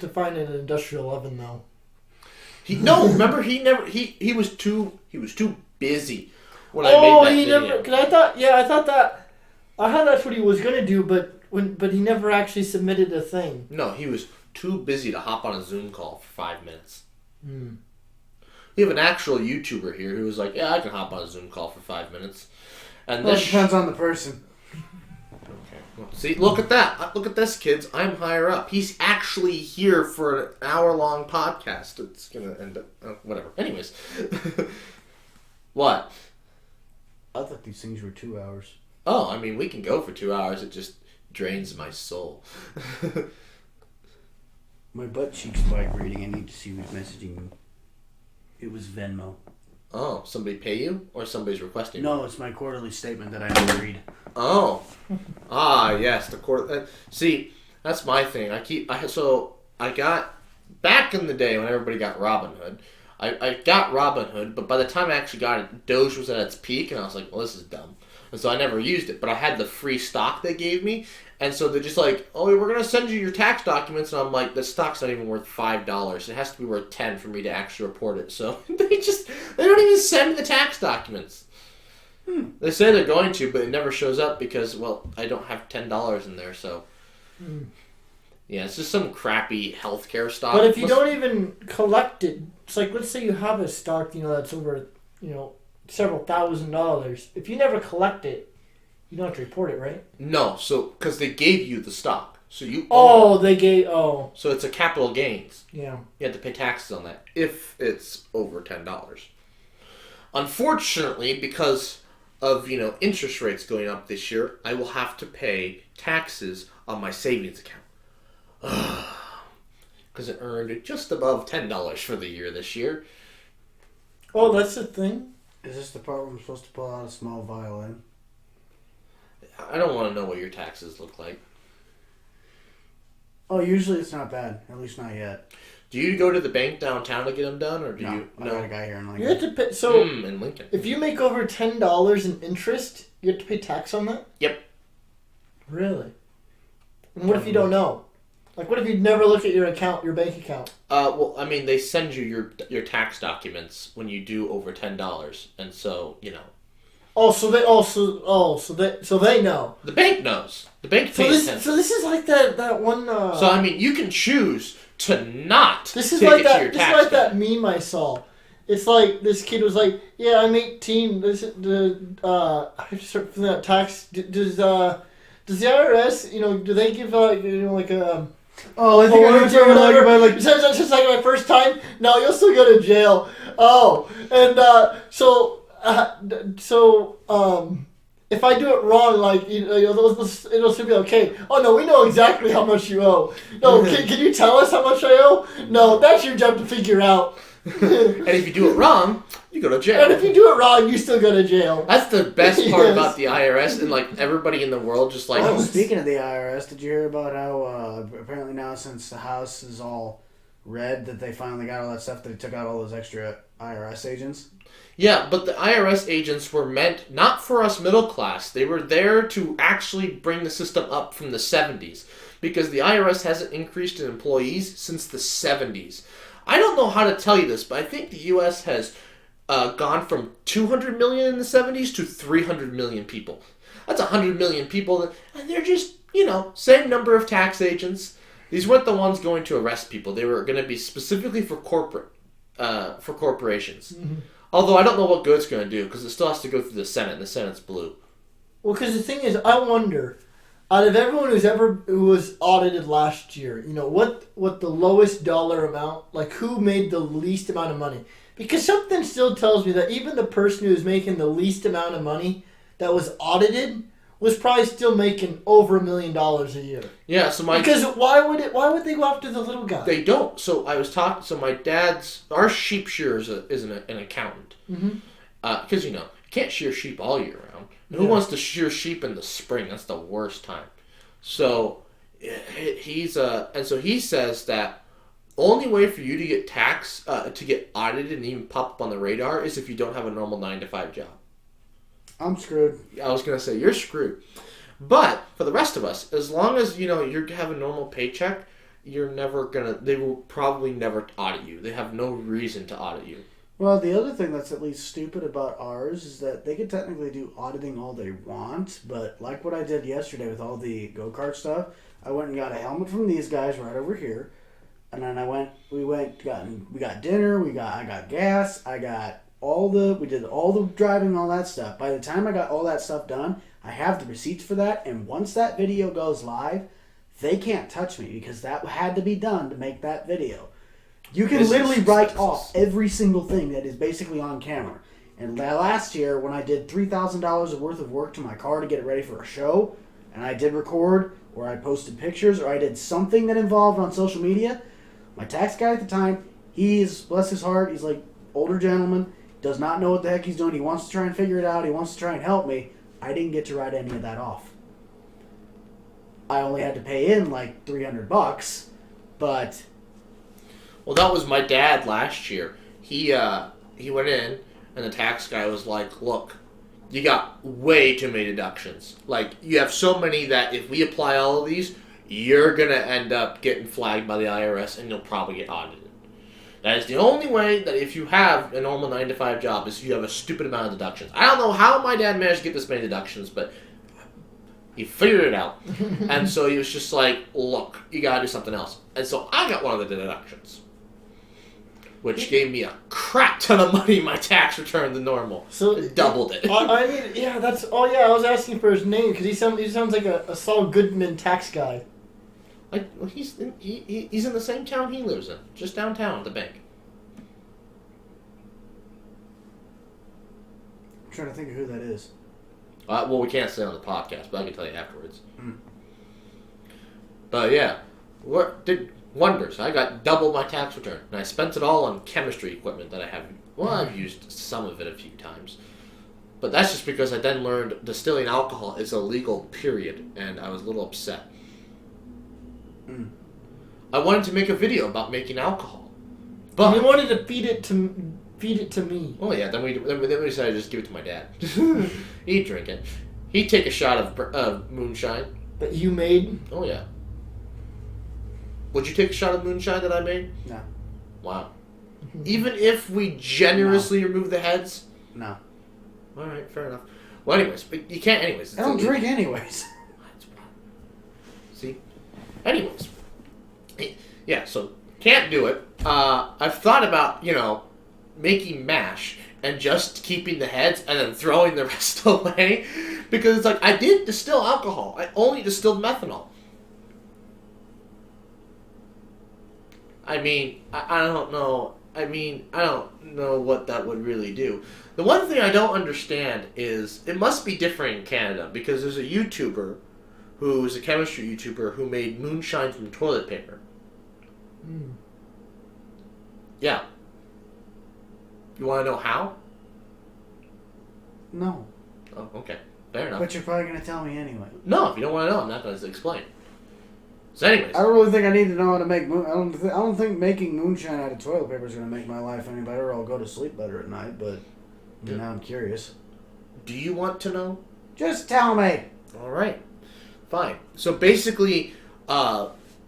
find an industrial oven though. Remember he was too busy when I made that video. Never. Cause I thought that's what he was gonna do, but he never actually submitted a thing. No, he was too busy to hop on a Zoom call for 5 minutes. Hmm. We have an actual YouTuber here who was like, yeah, I can hop on a Zoom call for 5 minutes. And Well, it depends on the person. Okay. Well, see, look at that. Look at this, kids. I'm higher up. He's actually here for an hour-long podcast. It's going to end up... whatever. Anyways. What? I thought these things were 2 hours. Oh, I mean, we can go for 2 hours. It just drains my soul. My butt cheek's vibrating. I need to see who's messaging me. It was Venmo. Oh, somebody pay you? Or somebody's requesting? No, it's my quarterly statement that I have to read. Oh. Yes, the quarter... see, that's my thing. I got... Back in the day when everybody got Robinhood, I got Robinhood, but by the time I actually got it, Doge was at its peak, and I was like, well, this is dumb. And so I never used it, but I had the free stock they gave me, and so they're just like, oh, we're going to send you your tax documents, and I'm like, the stock's not even worth $5. It has to be worth $10 for me to actually report it. So they don't even send the tax documents. They say they're going to, but it never shows up because, well, I don't have $10 in there, so... Yeah, it's just some crappy healthcare stock. But if you don't even collect it, it's like, let's say you have a stock, that's over, several $1,000s. If you never collect it, you don't have to report it, right? No, so because they gave you the stock, so you. So it's a capital gains. Yeah. You have to pay taxes on that if it's over $10. Unfortunately, because of interest rates going up this year, I will have to pay taxes on my savings account. Because it earned just above $10 for the year this year. Oh, that's the thing. Is this the part where I'm supposed to pull out a small violin? I don't want to know what your taxes look like. Oh, usually it's not bad. At least not yet. Do you go to the bank downtown to get them done, or do you? No, I got a guy here in Lincoln. You have to pay. So in Lincoln. If you make over $10 in interest, you have to pay tax on that. Yep. Really? And what if you don't know? Like, what if you never look at your bank account? Well, I mean, they send you your tax documents when you do over $10, and so So they know. The bank knows. The bank pays attention. So this is like that one. So I mean, you can choose to not. This is take like it to that. your This is tax like that meme I saw. It's like this kid was like, "Yeah, I'm 18. I have to start filling out tax. Does the IRS, do they give like a Oh, I think I know what you're talking about. Like, it's just like my first time. No, you'll still go to jail. Oh, and if I do it wrong, like it'll still be okay. Oh no, we know exactly how much you owe. No, can you tell us how much I owe? No, that's your job to figure out. And if you do it wrong, you go to jail. And if you do it wrong, you still go to jail. That's the best part about the IRS, and like everybody in the world just like. Oh, speaking of the IRS, did you hear about how apparently now since the house is all red that they finally got all that stuff that they took out all those extra IRS agents. Yeah, but the IRS agents were meant not for us middle class. They were there to actually bring the system up from the 70s. Because the IRS hasn't increased in employees since the 70s. I don't know how to tell you this, but I think the U.S. has gone from 200 million in the 70s to 300 million people. That's 100 million people, and they're just, same number of tax agents. These weren't the ones going to arrest people. They were going to be specifically for corporations. Mm-hmm. Although I don't know what good it's going to do, because it still has to go through the Senate, and the Senate's blue. Well, because the thing is, I wonder, out of everyone who was audited last year, what the lowest dollar amount, like who made the least amount of money? Because something still tells me that even the person who was making the least amount of money that was audited was probably still making over $1 million a year. Yeah, so because why would they go after the little guy? They don't. So I was talking. So my our sheep shearer is an accountant. Mm-hmm. Because you can't shear sheep all year round. Who wants to shear sheep in the spring? That's the worst time. So he says that only way for you to get to get audited and even pop up on the radar is if you don't have a normal 9-to-5 job. I'm screwed. I was gonna say you're screwed, but for the rest of us, as long as you have a normal paycheck, they will probably never audit you. They have no reason to audit you. Well, the other thing that's at least stupid about ours is that they could technically do auditing all they want, but like what I did yesterday with all the go-kart stuff, I went and got a helmet from these guys right over here, and then we got dinner, I got gas, we did all the driving and all that stuff. By the time I got all that stuff done, I have the receipts for that, and once that video goes live, they can't touch me because that had to be done to make that video. You can literally write off every single thing that is basically on camera. And last year, when I did $3,000 worth of work to my car to get it ready for a show, and I did record, or I posted pictures, or I did something that involved on social media, my tax guy at the time, bless his heart, he's like older gentleman, does not know what the heck he's doing. He wants to try and figure it out. He wants to try and help me. I didn't get to write any of that off. I only had to pay in like $300, but... Well, that was my dad last year. He went in, and the tax guy was like, look, you got way too many deductions. Like, you have so many that if we apply all of these, you're going to end up getting flagged by the IRS, and you'll probably get audited. That is the only way that if you have a normal 9-to-5 job is you have a stupid amount of deductions. I don't know how my dad managed to get this many deductions, but he figured it out. And so he was just like, look, you got to do something else. And so I got one of the deductions, which gave me a crap ton of money in my tax return than normal. So it doubled it. I was asking for his name because he sounds like a Saul Goodman tax guy. He's in the same town he lives in, just downtown, the bank. I'm trying to think of who that is. Well, we can't say on the podcast, but I can tell you afterwards. But yeah, did wonders. I got double my tax return, and I spent it all on chemistry equipment that I have. Well, I've used some of it a few times, but that's just because I then learned distilling alcohol is illegal, period, and I was a little upset. I wanted to make a video about making alcohol, but he wanted to feed it to me. Oh yeah, then we decided to just give it to my dad. He'd drink it. He'd take a shot of moonshine. That you made? Oh yeah. Would you take a shot of moonshine that I made? No. Wow. Even if we generously remove the heads? No. All right, fair enough. Well, anyways, but you can't. Anyways, I don't drink anyways. See. Anyways, yeah, so can't do it. I've thought about, making mash and just keeping the heads and then throwing the rest away because it's like I did distill alcohol. I only distilled methanol. I mean, I don't know. I don't know what that would really do. The one thing I don't understand is it must be different in Canada because there's a YouTuber who is a chemistry YouTuber who made moonshine from toilet paper. Yeah. You want to know how? No. Oh, okay. Fair enough. But you're probably going to tell me anyway. No, if you don't want to know, I'm not going to explain. So anyways. I don't really think I need to know how to make I don't think making moonshine out of toilet paper is going to make my life any better. I'll go to sleep better at night, but now I'm curious. Do you want to know? Just tell me. All right. Fine. So basically,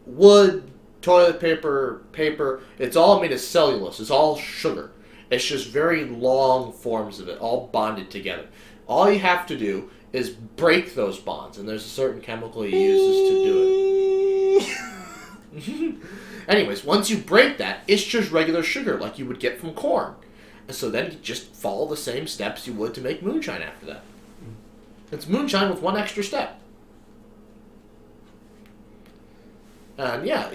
wood, toilet paper, it's all made of cellulose. It's all sugar. It's just very long forms of it, all bonded together. All you have to do is break those bonds, and there's a certain chemical he uses to do it. Anyways, once you break that, it's just regular sugar like you would get from corn. And so then you just follow the same steps you would to make moonshine after that. It's moonshine with one extra step. And yeah,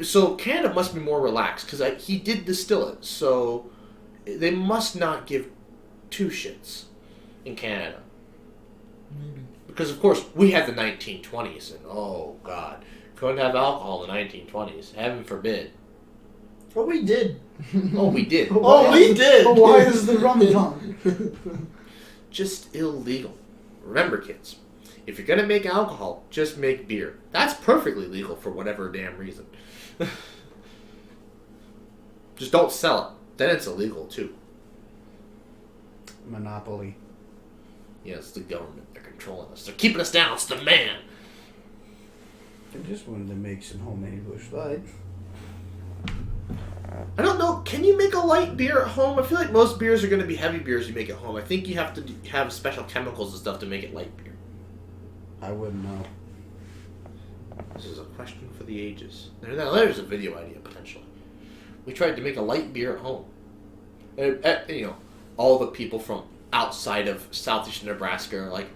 so Canada must be more relaxed because he did distill it, so they must not give two shits in Canada. Maybe. Because of course we had the 1920s, and oh god, couldn't have alcohol in the 1920s. Heaven forbid. Oh, we did. Oh, we did. Oh, we did. But why is the rum gone? Just illegal. Remember, kids, if you're gonna make alcohol, just make beer. That's perfectly legal for whatever damn reason. Just don't sell it. Then it's illegal too. Monopoly. Yeah, it's the government. They're controlling us. They're keeping us down. It's the man. I just wanted to make some homemade Bush Light. I don't know. Can you make a light beer at home? I feel like most beers are going to be heavy beers you make at home. I think you have to have special chemicals and stuff to make it light beer. I wouldn't know. This is a question for the ages. There's a video idea, potentially. We tried to make a light beer at home. All the people from outside of southeastern Nebraska are like,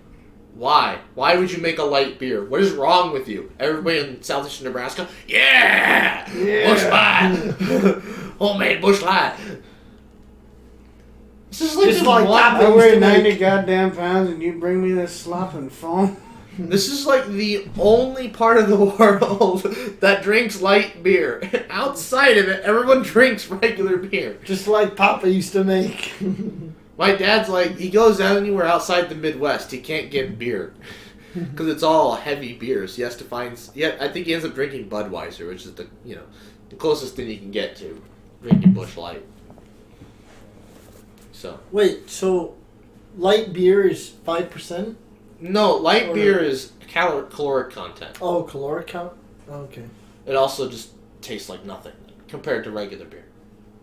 why? Why would you make a light beer? What is wrong with you? Everybody in southeastern Nebraska, yeah! Bush Light! Homemade Bush Light! This is like Just this like one- that. I weigh to 90 make- goddamn pounds and you bring me this slopping foam? This is like the only part of the world that drinks light beer. Outside of it, everyone drinks regular beer. Just like Papa used to make. My dad's like, he goes anywhere outside the Midwest, he can't get beer. Because it's all heavy beers. He has to find... Yeah, I think he ends up drinking Budweiser, which is the closest thing you can get to drinking Busch Light. So... Wait, so light beer is 5%? No, light Or- beer is caloric content. Oh, caloric count? Okay. It also just tastes like nothing compared to regular beer.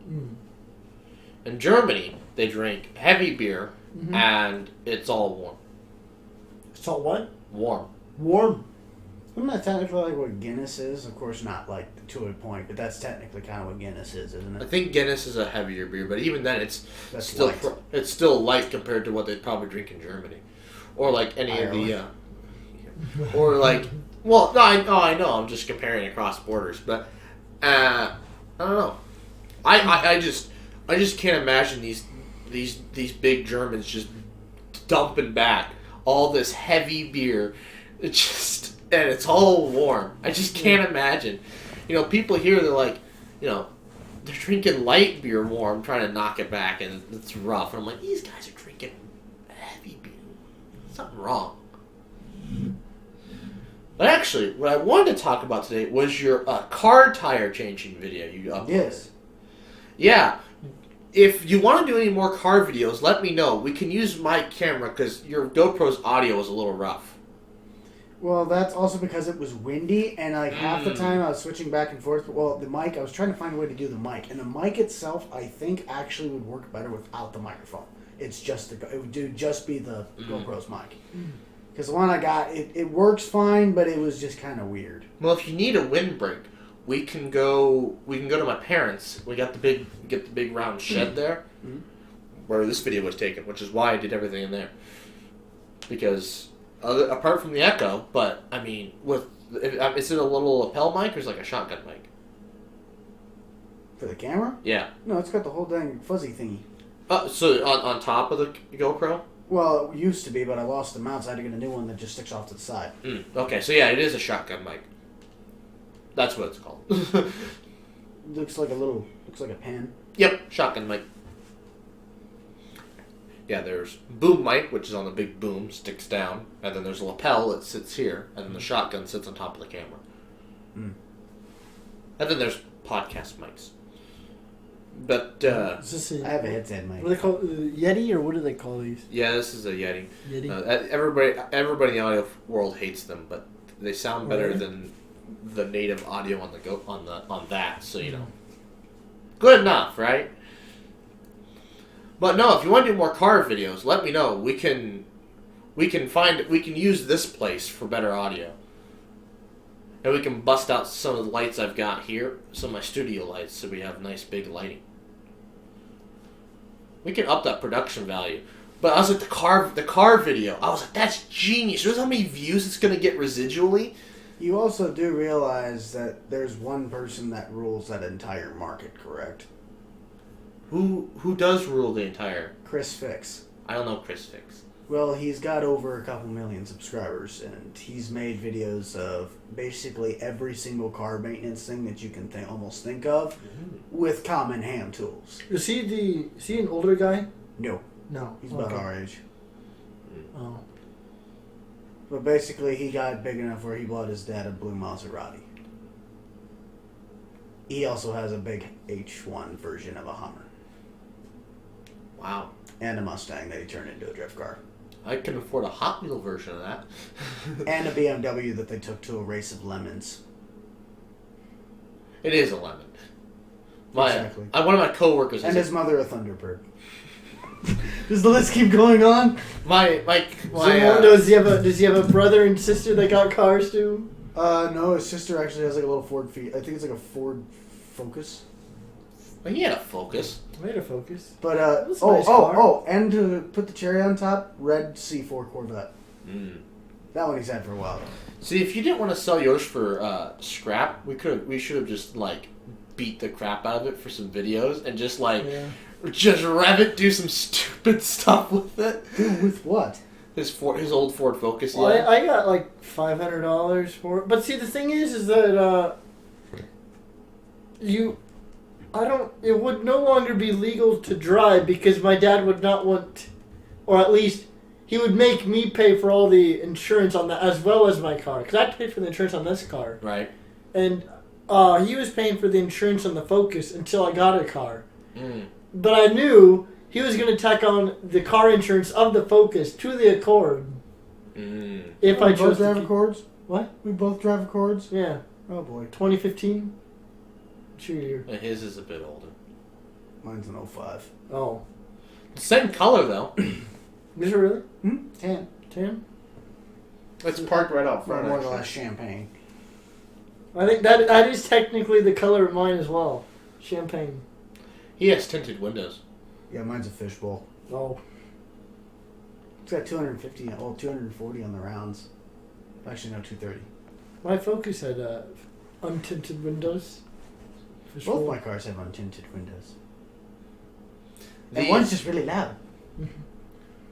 Mm. In Germany, they drink heavy beer, Mhm. and it's all warm. So what? Warm. Warm. Isn't that technically like what Guinness is? Of course not like to a point, but that's technically kind of what Guinness is, isn't I it? think Guinness is a heavier beer, but even then, it's That's still light. it's still light compared to what they'd probably drink in Germany, or like any of the, or like. Well, no, I know. I'm just comparing across borders, but I don't know. I just can't imagine these big Germans just dumping back all this heavy beer. And it's all warm. I just can't imagine. People here, they're like, they're drinking light beer warm, trying to knock it back, and it's rough. And I'm like, these guys are drinking heavy beer. Something wrong. But actually, what I wanted to talk about today was your car tire changing video you uploaded. Yes. Yeah. If you want to do any more car videos, let me know. We can use my camera because your GoPro's audio is a little rough. Well, that's also because it was windy, and like half the time I was switching back and forth. Well, the mic, I was trying to find a way to do the mic, and the mic itself, I think, actually would work better without the microphone. It's just it would just be the GoPro's mic. Because the one I got, it works fine, but it was just kind of weird. Well, if you need a windbreak, we can go to my parents. We got the big round shed there, where this video was taken, which is why I did everything in there. Because apart from the echo, but I mean, is it a little lapel mic or is it like a shotgun mic? For the camera? Yeah. No, it's got the whole dang fuzzy thingy. So on top of the GoPro? Well, it used to be, but I lost the mount, so I had to get a new one that just sticks off to the side. Okay, so yeah, it is a shotgun mic. That's what it's called. Looks like a pen. Yep, shotgun mic. Yeah, there's boom mic, which is on the big boom, sticks down, and then there's a lapel that sits here, and then the shotgun sits on top of the camera. Mm. And then there's podcast mics. But Is this I have a headset mic. what do they call Yeti, or what do they call these? yeah, this is a Yeti. Yeti. Everybody in the audio world hates them, but they sound better Really? than the native audio on that. So you know, good enough, right? But no, if you want to do more car videos, let me know. We can use this place for better audio. And we can bust out some of the lights I've got here, some of my studio lights, so we have nice big lighting. We can up that production value. But I was like, the car video, I was like, that's genius. You know how many views it's going to get residually? You also do realize that there's one person that rules that entire market, correct? Who does rule the entire... Chris Fix. I don't know Chris Fix. Well, he's got over a couple million subscribers, and he's made videos of basically every single car maintenance thing that you can almost think of, with common hand tools. Is he an older guy? No, No. he's about our age. Oh. But basically, he got big enough where he bought his dad a blue Maserati. He also has a big H1 version of a Hummer. Wow. And a Mustang that he turned into a drift car. I can afford a Hot Wheel version of that. And a BMW that they took to a race of lemons. It is a lemon. Exactly. One of my coworkers And his mother a Thunderbird. Does the list keep going on? Does he have a brother and sister that got cars too? No, his sister actually has like a little Ford I think it's like a Ford Focus. Well, he had a Focus. Made a Focus. But That's a nice car. and to put the cherry on top, red C4 Corvette. Mm. That one he's had for a while. See, if you didn't want to sell yours for scrap, we should have just like beat the crap out of it for some videos and just just rev it, do some stupid stuff with it. Dude, with what? His old Ford Focus. Well, Yeah. I got like $500 for it. But see, the thing is that it would no longer be legal to drive because my dad would not want, or at least he would make me pay for all the insurance on that as well as my car. Because I had to pay for the insurance on this car. Right. And he was paying for the insurance on the Focus until I got a car. Mm. But I knew he was going to tack on the car insurance of the Focus to the Accord. Mm. If I chose both drive to Accords? What? We both drive Accords? Yeah. Oh boy. 2015? Sure year. And his is a bit older. Mine's an 05. Oh. Same color though. Is it really? Tan. 10? It's parked right out More front. or actually. less champagne. I think that is technically the color of mine as well. Champagne. He has tinted windows. Yeah, mine's a fishbowl. Oh. It's got 240 on the rounds. Actually, no, 230. My Focus had untinted windows. For Both sure. my cars have untinted windows. The- And one's just really loud.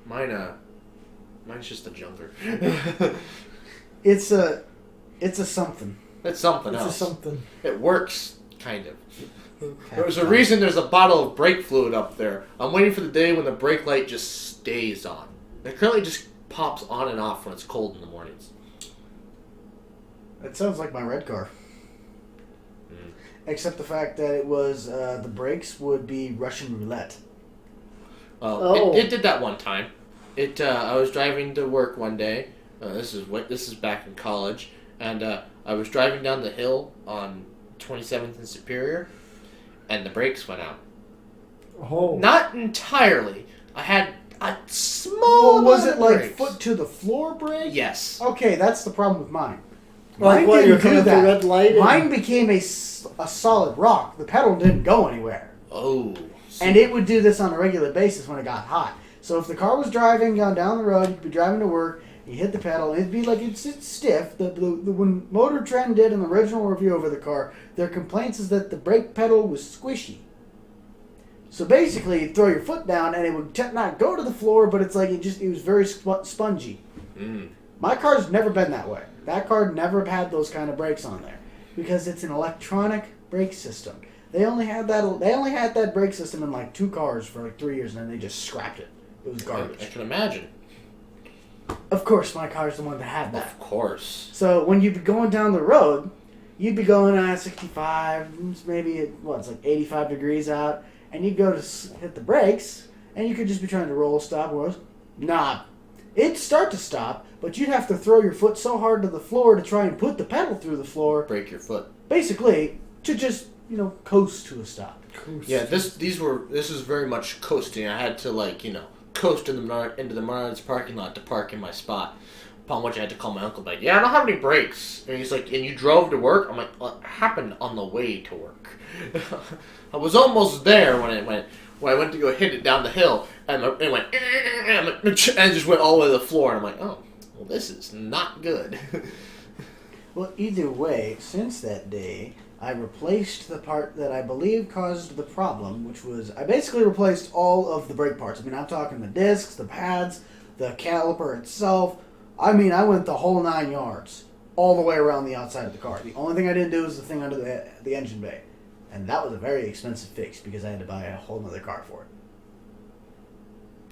Mine's just a junker. It's a something. It's something It's a else. something. It works, kind of. There's a reason there's a bottle of brake fluid up there. I'm waiting for the day when the brake light just stays on. It currently just pops on and off when it's cold in the mornings. It sounds like my red car. Mm. Except the fact that it was the brakes would be Russian roulette. Oh. It did that one time. I was driving to work one day. This is back in college, and I was driving down the hill on 27th and Superior, and the brakes went out. Oh. Not entirely. I had a small. Well, was amount it of like brakes. foot to the floor brake? Yes. Okay, that's the problem with mine. Like Mine what, didn't you're coming do up the that. red light and- Mine became a solid rock. The pedal didn't go anywhere. Oh. And it would do this on a regular basis when it got hot. So if the car was driving down the road, you'd be driving to work, you hit the pedal, and it'd be like it's stiff. When Motor Trend did an original review over the car, their complaints is that the brake pedal was squishy. So basically, you'd throw your foot down, and it would not go to the floor, but it's like it was very spongy. Mm. My car's never been that way. That car never had those kind of brakes on there because it's an electronic brake system. They only had that brake system in like 2 cars for like 3 years, and then they just scrapped it. It was garbage. I can imagine. Of course, my car's the one that had that. Of course. So when you'd be going down the road, you'd be going at 65, maybe it's like 85 degrees out, and you'd go to hit the brakes, and you could just be trying to roll stop. Nah, it'd start to stop, but you'd have to throw your foot so hard to the floor to try and put the pedal through the floor. Break your foot. Basically, to just, coast to a stop. Yeah, this is very much coasting. I had to coast into the Menards parking lot to park in my spot. Upon which I had to call my uncle back. Yeah, I don't have any brakes. And he's like, and you drove to work? I'm like, well, it happened on the way to work. I was almost there when I went to go hit it down the hill, and it went, and it just went all the way to the floor. And I'm like, oh, well, this is not good. Well, either way, since that day, I replaced the part that I believe caused the problem, which was I basically replaced all of the brake parts. I mean, I'm talking the discs, the pads, the caliper itself. I mean, I went the whole 9 yards, all the way around the outside of the car. The only thing I didn't do was the thing under the engine bay. And that was a very expensive fix because I had to buy a whole other car for it.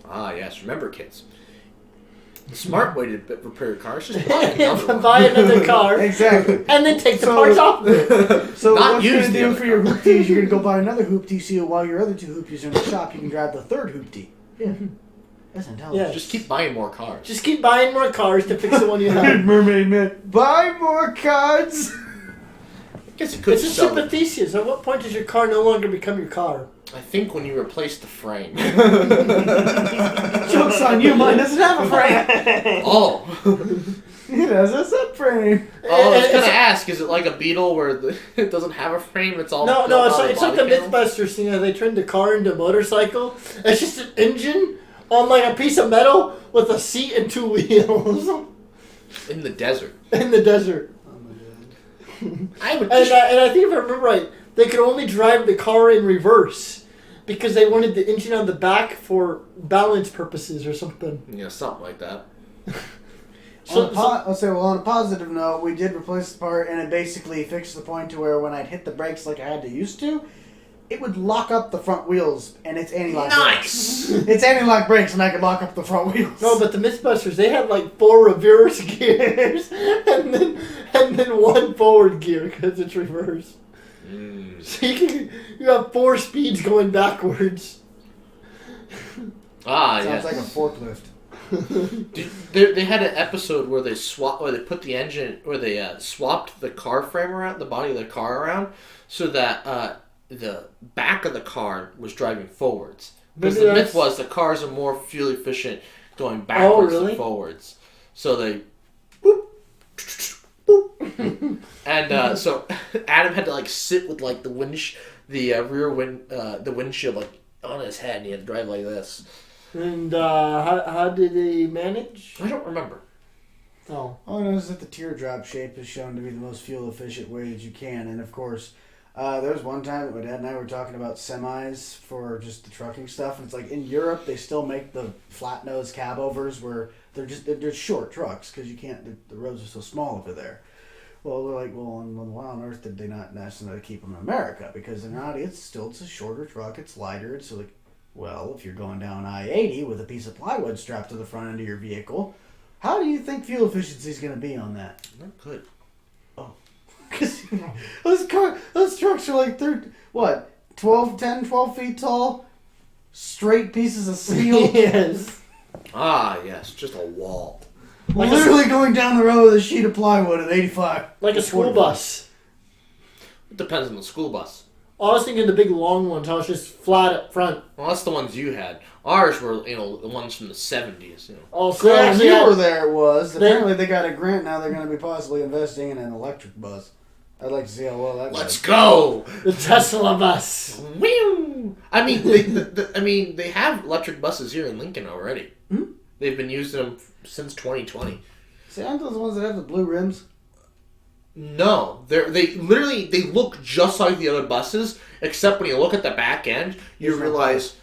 Ah, yes. Remember, kids. The smart way to repair your car is just buy another one. Buy another car. Exactly. And then take the parts off of it. So Not what you're use going to the do other for your hoopties, you're going to go buy another hoopty so while your other two hoopties are in the shop, you can grab the third hoopty. Yeah. That's intelligent. Yeah. Just keep buying more cars. Just keep buying more cars to fix the one you have. Mermaid Man, buy more cards! I guess you could It's a sell it. sympathesius. At what point does your car no longer become your car? I think when you replace the frame. Joke's on you, mine doesn't have a frame. Oh. It has a subframe. Oh, I was going to ask, is it like a Beetle where it doesn't have a frame? It's all No, built it's out like, of it's like the body panels? Mythbusters thing. How they turned the car into a motorcycle. It's just an engine on like a piece of metal with a seat and two wheels In the desert. in the desert. I would And I think if I remember right, they could only drive the car in reverse because they wanted the engine on the back for balance purposes or something. Yeah, something like that. On a positive note, we did replace the part, and it basically fixed the point to where when I'd hit the brakes like I had to used to, it would lock up the front wheels, and it's anti-lock Nice! brakes. It's anti-lock brakes, and I could lock up the front wheels. No, but the Mythbusters, they had like 4 reverse gears and then 1 forward gear because it's reverse. So you have 4 speeds going backwards. Ah, Sounds yeah. like a forklift. They had an episode where they put the engine, where they swapped the car frame around, the body of the car around, so that the back of the car was driving forwards. Because the myth was the cars are more fuel efficient going backwards than forwards. So they boop, boop. And so Adam had to sit with the the windshield on his head, and he had to drive like this. And how did he manage? I don't remember. Oh. All I know is that the teardrop shape is shown to be the most fuel efficient way that you can, and of course, there was one time that my dad and I were talking about semis for just the trucking stuff, and it's in Europe they still make the flat nose cab overs where they're just short trucks because you can't, the roads are so small over there. Well, we're why on earth did they not necessarily keep them in America? Because they're not. It's a shorter truck. It's lighter. It's well, if you're going down I-80 with a piece of plywood strapped to the front end of your vehicle, how do you think fuel efficiency is going to be on that? Not good. Oh. Because those trucks are 12 feet tall, straight pieces of steel. Yes. Ah, yes, just a wall. Literally going down the road with a sheet of plywood at 85. Like a school bus. It depends on the school bus. I was thinking the big long ones, how it's just flat up front. Well, that's the ones you had. Ours were, the ones from the 70s. Oh, so Well, they when actually you had- were there, it was. Apparently they got a grant now. They're going to be possibly investing in an electric bus. I'd like to see how well that goes. Let's go! the Tesla bus. Whew! I mean, they have electric buses here in Lincoln already. Hmm? They've been using them since 2020. See, aren't those the ones that have the blue rims? No, they look just like the other buses, except when you look at the back end, you realize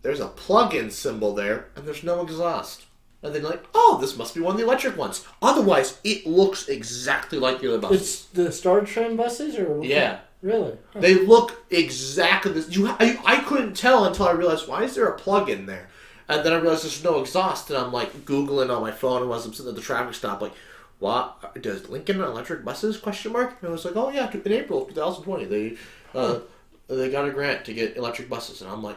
there's a plug-in symbol there, and there's no exhaust. And then oh, this must be one of the electric ones. Otherwise, it looks exactly like the other buses. It's the Star Trek buses, or Yeah. Really? Huh. They look exactly this. I couldn't tell until I realized, why is there a plug-in there? And then I realized there's no exhaust, and I'm Googling on my phone, and as I'm sitting at the traffic stop, "Well, does Lincoln electric buses?" Question mark. And I was like, "Oh yeah, in April of 2020, they got a grant to get electric buses," and I'm like,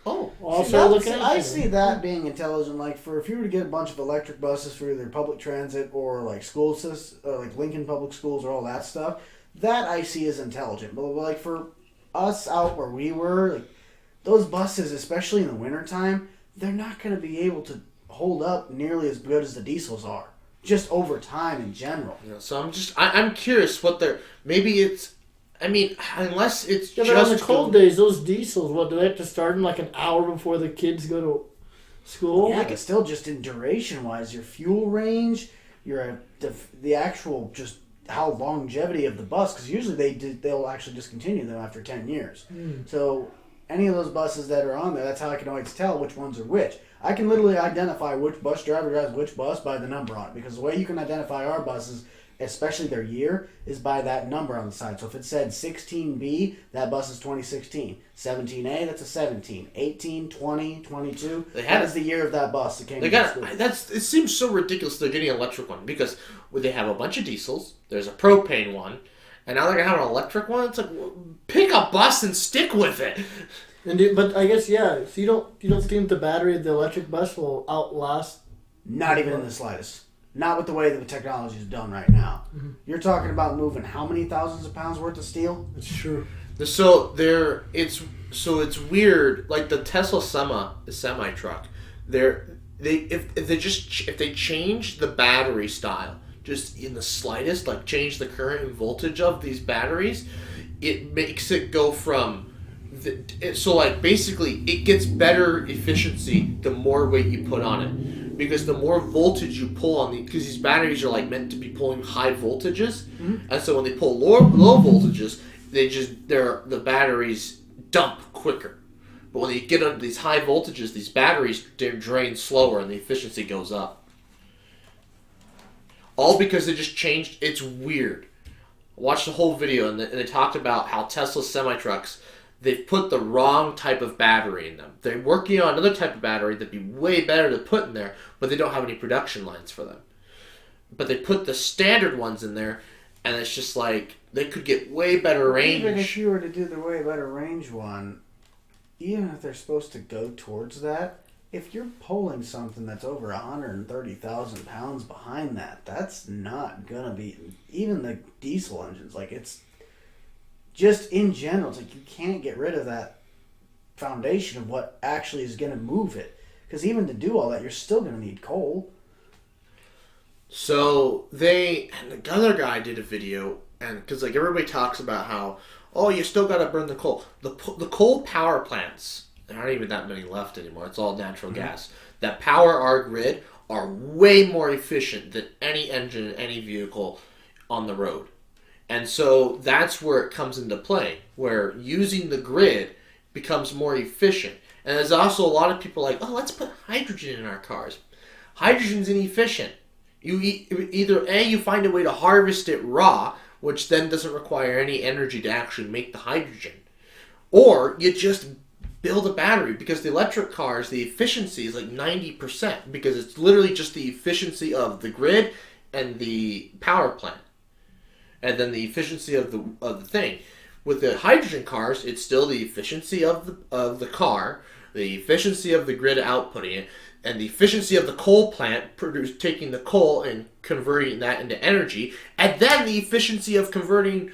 "Oh, I see that being intelligent. Like, for if you were to get a bunch of electric buses for either public transit or like school systems, like Lincoln Public Schools or all that stuff, that I see as intelligent. But like for us out where we were, like, those buses, especially in the wintertime, they're not going to be able to hold up nearly as good as the diesels are. Just over time in general. Yeah, so I'm curious what they're, maybe it's, I mean, unless it's Yeah, but on the cold days, those diesels, what, do they have to start them like an hour before the kids go to school? Yeah, it's still just in duration-wise, your fuel range, your the actual just how longevity of the bus, because usually they'll actually discontinue them after 10 years. So any of those buses that are on there, that's how I can always tell which ones are which. I can literally identify which bus driver drives which bus by the number on it, because the way you can identify our buses, especially their year, is by that number on the side. So if it said 16B, that bus is 2016. 17A, that's a 17. 18, 20, 22, that is the year of that bus that came to school. It seems so ridiculous they're getting an electric one, because they have a bunch of diesels, there's a propane one, and now they're going to have an electric one. It's like, pick a bus and stick with it. But I guess, yeah, so you don't think the battery of the electric bus will outlast? Not even in the slightest. Not with the way that the technology is done right now. Mm-hmm. You're talking about moving how many thousands of pounds worth of steel? It's true. So it's weird. Like the Tesla semi truck, if they change the battery style just in the slightest, like change the current and voltage of these batteries, it makes it go from. So like basically, it gets better efficiency the more weight you put on it. Because the more voltage you pull on because these batteries are like meant to be pulling high voltages, and so when they pull low voltages, the batteries dump quicker. But when you get under these high voltages, these batteries drain slower, and the efficiency goes up. All because they just changed. It's weird. I watched the whole video, and they talked about how Tesla semi-trucks, they've put the wrong type of battery in them. They're working on another type of battery that'd be way better to put in there, but they don't have any production lines for them. But they put the standard ones in there, and it's just like, they could get way better range. Even if you were to do the way better range one, even if they're supposed to go towards that, if you're pulling something that's over 130,000 pounds behind that, that's not going to be, even the diesel engines, like it's, just in general, it's like you can't get rid of that foundation of what actually is going to move it. Because even to do all that, you're still going to need coal. So the other guy did a video, and because like everybody talks about how, oh, you still got to burn the coal. The coal power plants, there aren't even that many left anymore. It's all natural gas. That power our grid are way more efficient than any engine in any vehicle on the road. And so that's where it comes into play, where using the grid becomes more efficient. And there's also a lot of people like, oh, let's put hydrogen in our cars. Hydrogen's inefficient. You find a way to harvest it raw, which then doesn't require any energy to actually make the hydrogen. Or you just build a battery, because the electric cars, the efficiency is like 90%, because it's literally just the efficiency of the grid and the power plant. And then the efficiency of the thing. With the hydrogen cars, it's still the efficiency of the car, the efficiency of the grid outputting it, and the efficiency of the coal plant taking the coal and converting that into energy, and then the efficiency of converting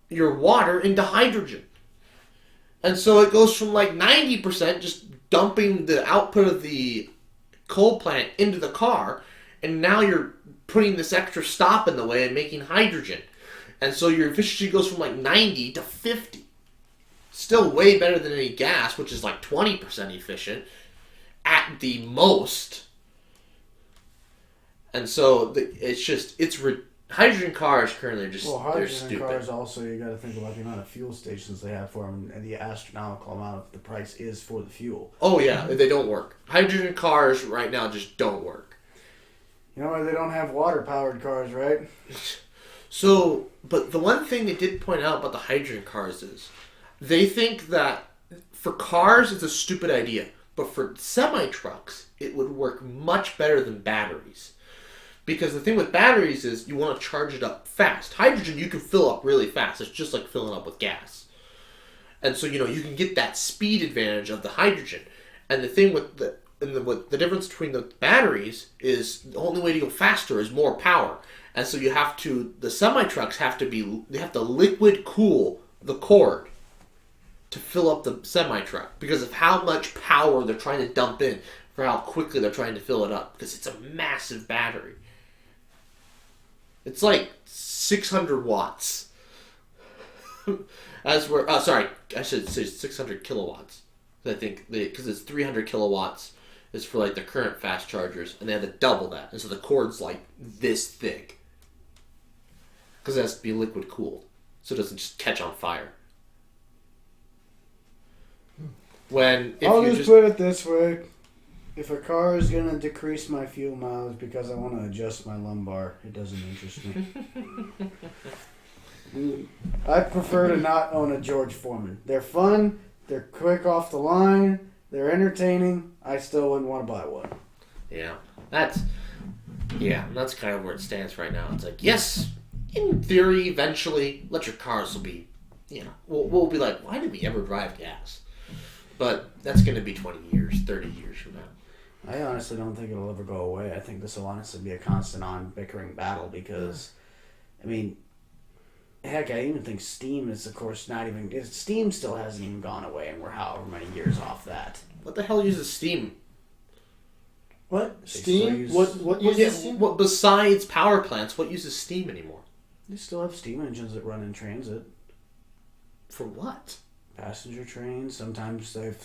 your water into hydrogen. And so it goes from like 90% just dumping the output of the coal plant into the car, and now you're putting this extra stop in the way and making hydrogen. And so your efficiency goes from like 90 to 50. Still way better than any gas, which is like 20% efficient at the most. And so hydrogen cars currently are just, they're stupid. Hydrogen cars also, you got to think about the amount of fuel stations they have for them, and the astronomical amount of the price is for the fuel. Oh yeah, they don't work. Hydrogen cars right now just don't work. You know why they don't have water-powered cars, right? So, but the one thing they did point out about the hydrogen cars is they think that for cars it's a stupid idea, but for semi-trucks it would work much better than batteries. Because the thing with batteries is you want to charge it up fast. Hydrogen you can fill up really fast. It's just like filling up with gas. And so, you can get that speed advantage of the hydrogen. And the thing with the difference between the batteries is the only way to go faster is more power. And so the semi-trucks have to liquid cool the cord to fill up the semi-truck because of how much power they're trying to dump in for how quickly they're trying to fill it up because it's a massive battery. It's like 600 watts. I should say 600 kilowatts. I think because it's 300 kilowatts is for like the current fast chargers, and they had to double that, and so the cord's like this thick because it has to be liquid cooled, so it doesn't just catch on fire. I'll just put it this way. If a car is going to decrease my fuel mileage because I want to adjust my lumbar, it doesn't interest me. I prefer to not own a George Foreman. They're fun, they're quick off the line, they're entertaining. I still wouldn't want to buy one. Yeah, that's kind of where it stands right now. It's like, yes, in theory, eventually, electric cars will be, we'll be like, why did we ever drive gas? But that's going to be 20 years, 30 years from now. I honestly don't think it'll ever go away. I think this will honestly be a constant bickering battle because, heck, I even think steam is, of course, steam still hasn't even gone away, and we're however many years off that. What the hell uses steam? What? Steam? What uses steam? What besides power plants, what uses steam anymore? They still have steam engines that run in transit. For what? Passenger trains. Sometimes if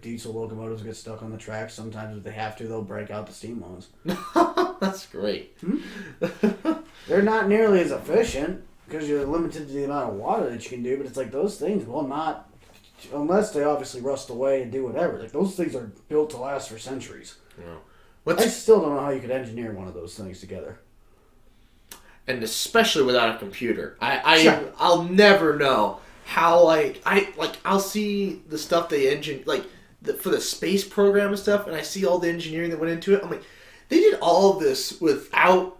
diesel locomotives get stuck on the tracks, sometimes if they have to, they'll break out the steam ones. That's great. They're not nearly as efficient because you're limited to the amount of water that you can do, but it's like those things will not, unless they obviously rust away and do whatever. Like those things are built to last for centuries. Yeah. I still don't know how you could engineer one of those things together. And especially without a computer. I'll never know how I'll see the stuff they for the space program and stuff, and I see all the engineering that went into it. I'm like, they did all of this without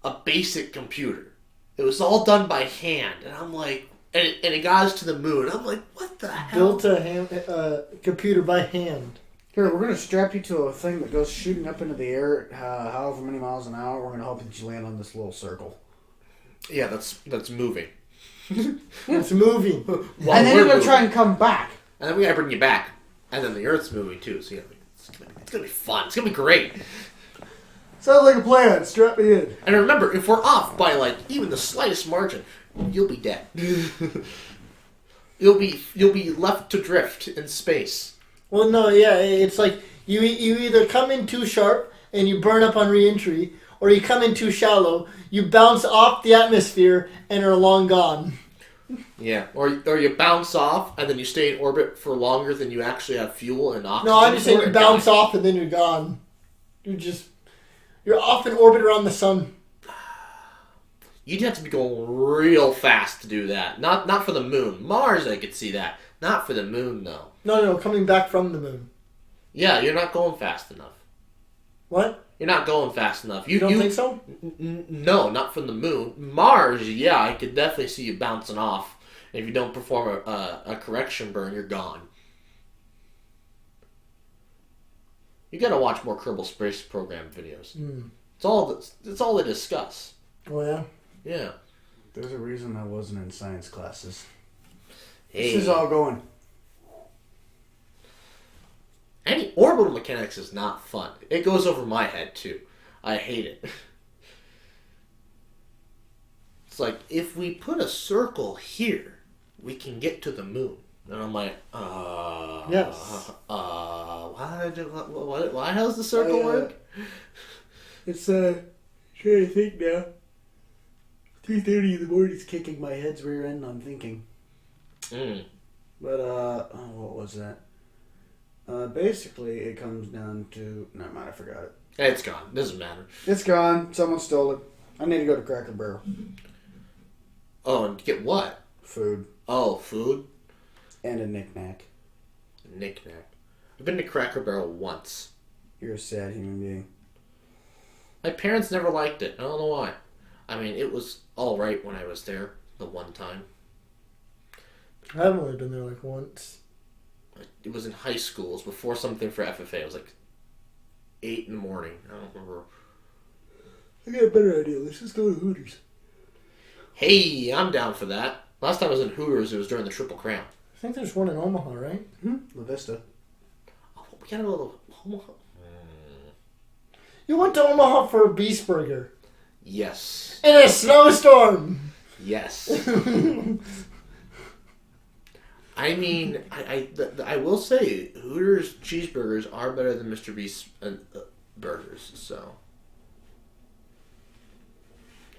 a basic computer. It was all done by hand, and I'm like, and it got us to the moon. I'm like, what the hell? Built a computer by hand. Here, we're going to strap you to a thing that goes shooting up into the air however many miles an hour. We're going to hope that you land on this little circle. Yeah, that's moving. It's moving. And then you're going to try and come back. And then we got to bring you back. And then the Earth's moving too, so it's going to be fun. It's going to be great. Sounds like a plan. Strap me in. And remember, if we're off by even the slightest margin, you'll be dead. You'll be left to drift in space. Well, no, yeah, it's like you either come in too sharp and you burn up on re-entry, or you come in too shallow, you bounce off the atmosphere and are long gone. Yeah, or you bounce off and then you stay in orbit for longer than you actually have fuel and oxygen. No, I'm just saying you bounce off and then you're gone. You're off in orbit around the sun. You'd have to be going real fast to do that. Not for the moon. Mars, I could see that. Not for the moon, though. No, coming back from the moon. Yeah, you're not going fast enough. What? You're not going fast enough. You don't think so? No, not from the moon. Mars, yeah, I could definitely see you bouncing off. If you don't perform a correction burn, you're gone. You gotta watch more Kerbal Space Program videos. It's all they discuss. Oh yeah? Yeah. There's a reason I wasn't in science classes. Hey. This is all going. Any orbital mechanics is not fun. It goes over my head too. I hate it. It's like, if we put a circle here, we can get to the moon. And I'm like, yes. Why does the circle work? It's trying to think now. 3:30 in the morning is kicking my head's rear end. I'm thinking. But what was that? Basically, it comes down to. Never mind, I forgot it. It's gone. Doesn't matter. It's gone. Someone stole it. I need to go to Cracker Barrel. Oh, and get what? Food. Oh, food? And a knick-knack. Knick-knack. I've been to Cracker Barrel once. You're a sad human being. My parents never liked it. I don't know why. I mean, it was all right when I was there the one time. I've only been there like once. It was in high school. It was before something for FFA. It was like 8 in the morning. I don't remember. I got a better idea. Let's just go to Hooters. Hey, I'm down for that. Last time I was in Hooters, it was during the Triple Crown. I think there's one in Omaha, right? La Vista. Oh, we gotta go to Omaha. You went to Omaha for a Beast Burger. Yes. In a snowstorm! Yes. I mean, I will say Hooters cheeseburgers are better than Mr. Beast burgers. So,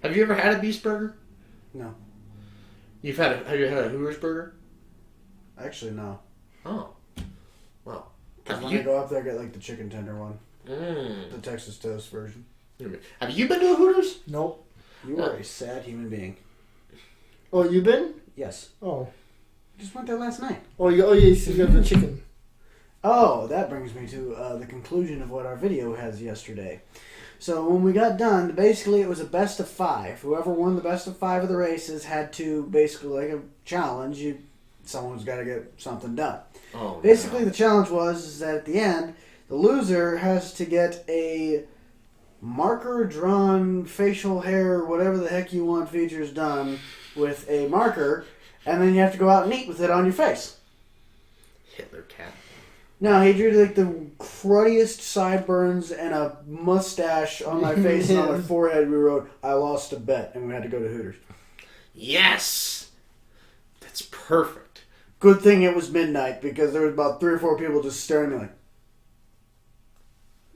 have you ever had a Beast burger? No. Have you had a Hooters burger? Actually, no. Oh, well. Because when I go up there, I get like the chicken tender one. Mm. The Texas toast version. Have you been to a Hooters? Nope. You are a sad human being. Oh, you been? Yes. Oh. I just went there last night. Oh, yeah, you got the chicken. Oh, that brings me to the conclusion of what our video has yesterday. So when we got done, basically it was a best of 5. Whoever won the best of 5 of the races had to basically, like a challenge, someone's got to get something done. Oh. Basically, the challenge was that at the end, the loser has to get a marker-drawn facial hair, whatever the heck you want features done with a marker, and then you have to go out and eat with it on your face. Hitler cat. No, he drew like the cruddiest sideburns and a mustache on my face and on my forehead. We wrote, "I lost a bet," and we had to go to Hooters. Yes! That's perfect. Good thing it was midnight, because there was about 3 or 4 people just staring at me like,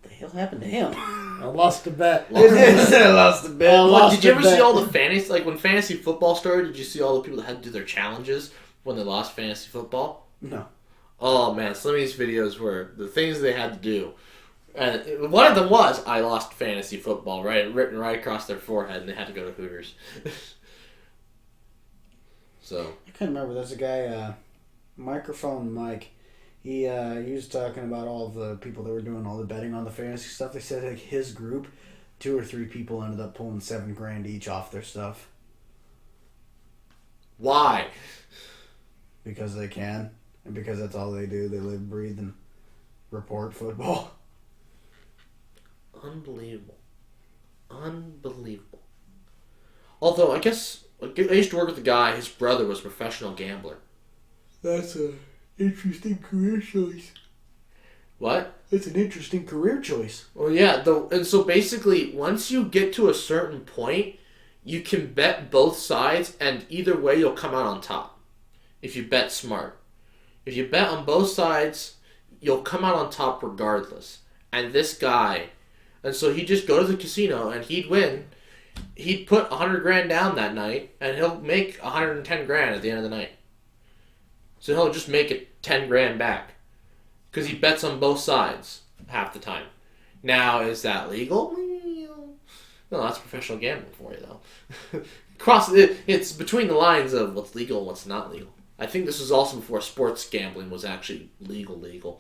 what the hell happened to him? I lost a bet. I lost a bet. Did you ever see all the fantasy, like when fantasy football started, did you see all the people that had to do their challenges when they lost fantasy football? No. Oh man, some of these videos were the things they had to do. And one of them was, I lost fantasy football, right? Written right across their forehead, and they had to go to Hooters. So. I can't remember. There's a guy, Microphone Mike. He was talking about all the people that were doing all the betting on the fantasy stuff. They said like his group, 2 or 3 people ended up pulling $7,000 each off their stuff. Why? Because they can. And because that's all they do. They live, breathe, and report football. Unbelievable. Although, I guess, I used to work with a guy, his brother was a professional gambler. That's an interesting career choice. What? It's an interesting career choice. Well, yeah, and so basically, once you get to a certain point, you can bet both sides, and either way, you'll come out on top. If you bet smart. If you bet on both sides, you'll come out on top regardless. And this guy, and so he'd just go to the casino, and he'd win. He'd put $100,000 down that night, and he'll make $110,000 at the end of the night. So he'll just make it $10,000 back. Because he bets on both sides half the time. Now, is that legal? No, that's professional gambling for you, though. It's between the lines of what's legal and what's not legal. I think this was also before sports gambling was actually legal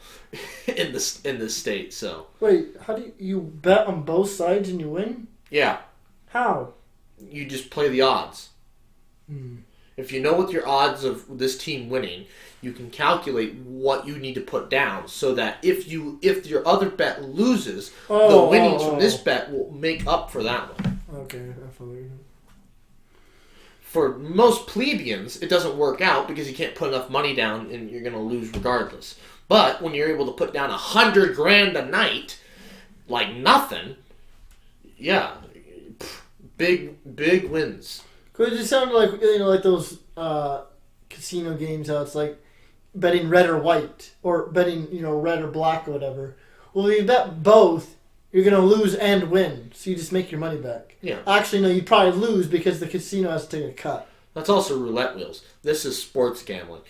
in the state. So wait, how do you bet on both sides and you win? Yeah. How? You just play the odds. If you know what your odds of this team winning, you can calculate what you need to put down so that if your other bet loses, the winnings from this bet will make up for that one. Okay, I follow you. For most plebeians, it doesn't work out because you can't put enough money down and you're going to lose regardless. But when you're able to put down $100,000 a night, like nothing, yeah, big wins. Because it just sounded like, like those casino games how it's like betting red or white, or betting, red or black or whatever. Well, if you bet both, you're going to lose and win, so you just make your money back. Yeah. Actually, no, you probably lose because the casino has to take a cut. That's also roulette wheels. This is sports gambling.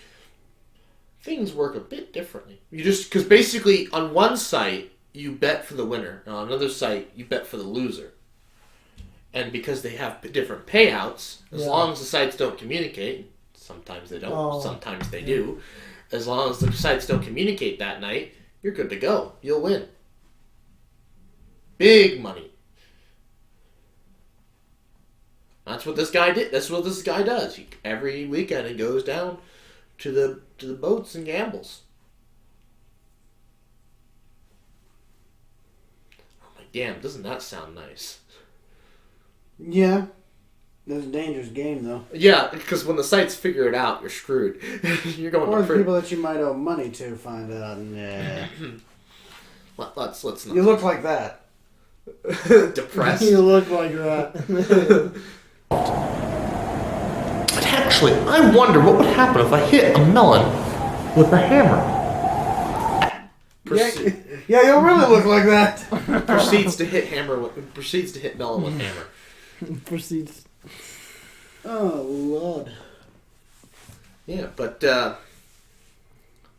Things work a bit differently. Because basically on one site, you bet for the winner, and on another site, you bet for the loser. And because they have different payouts, as long as the sites don't communicate, sometimes they don't, sometimes they do, as long as the sites don't communicate that night, you're good to go. You'll win. Big money. That's what this guy did. That's what this guy does. Every weekend he goes down to the boats and gambles. Oh my damn! Doesn't that sound nice? Yeah. That's a dangerous game, though. Yeah, because when the sites figure it out, you're screwed. You're going Or to the prison. people that you might owe money to find out. Nah. Let's not. You look like that. Depressed. You look like that. But actually, I wonder what would happen if I hit a melon with a hammer. Yeah, you'll really look like that. Proceeds to hit melon with hammer. Proceeds. Oh Lord. Yeah, but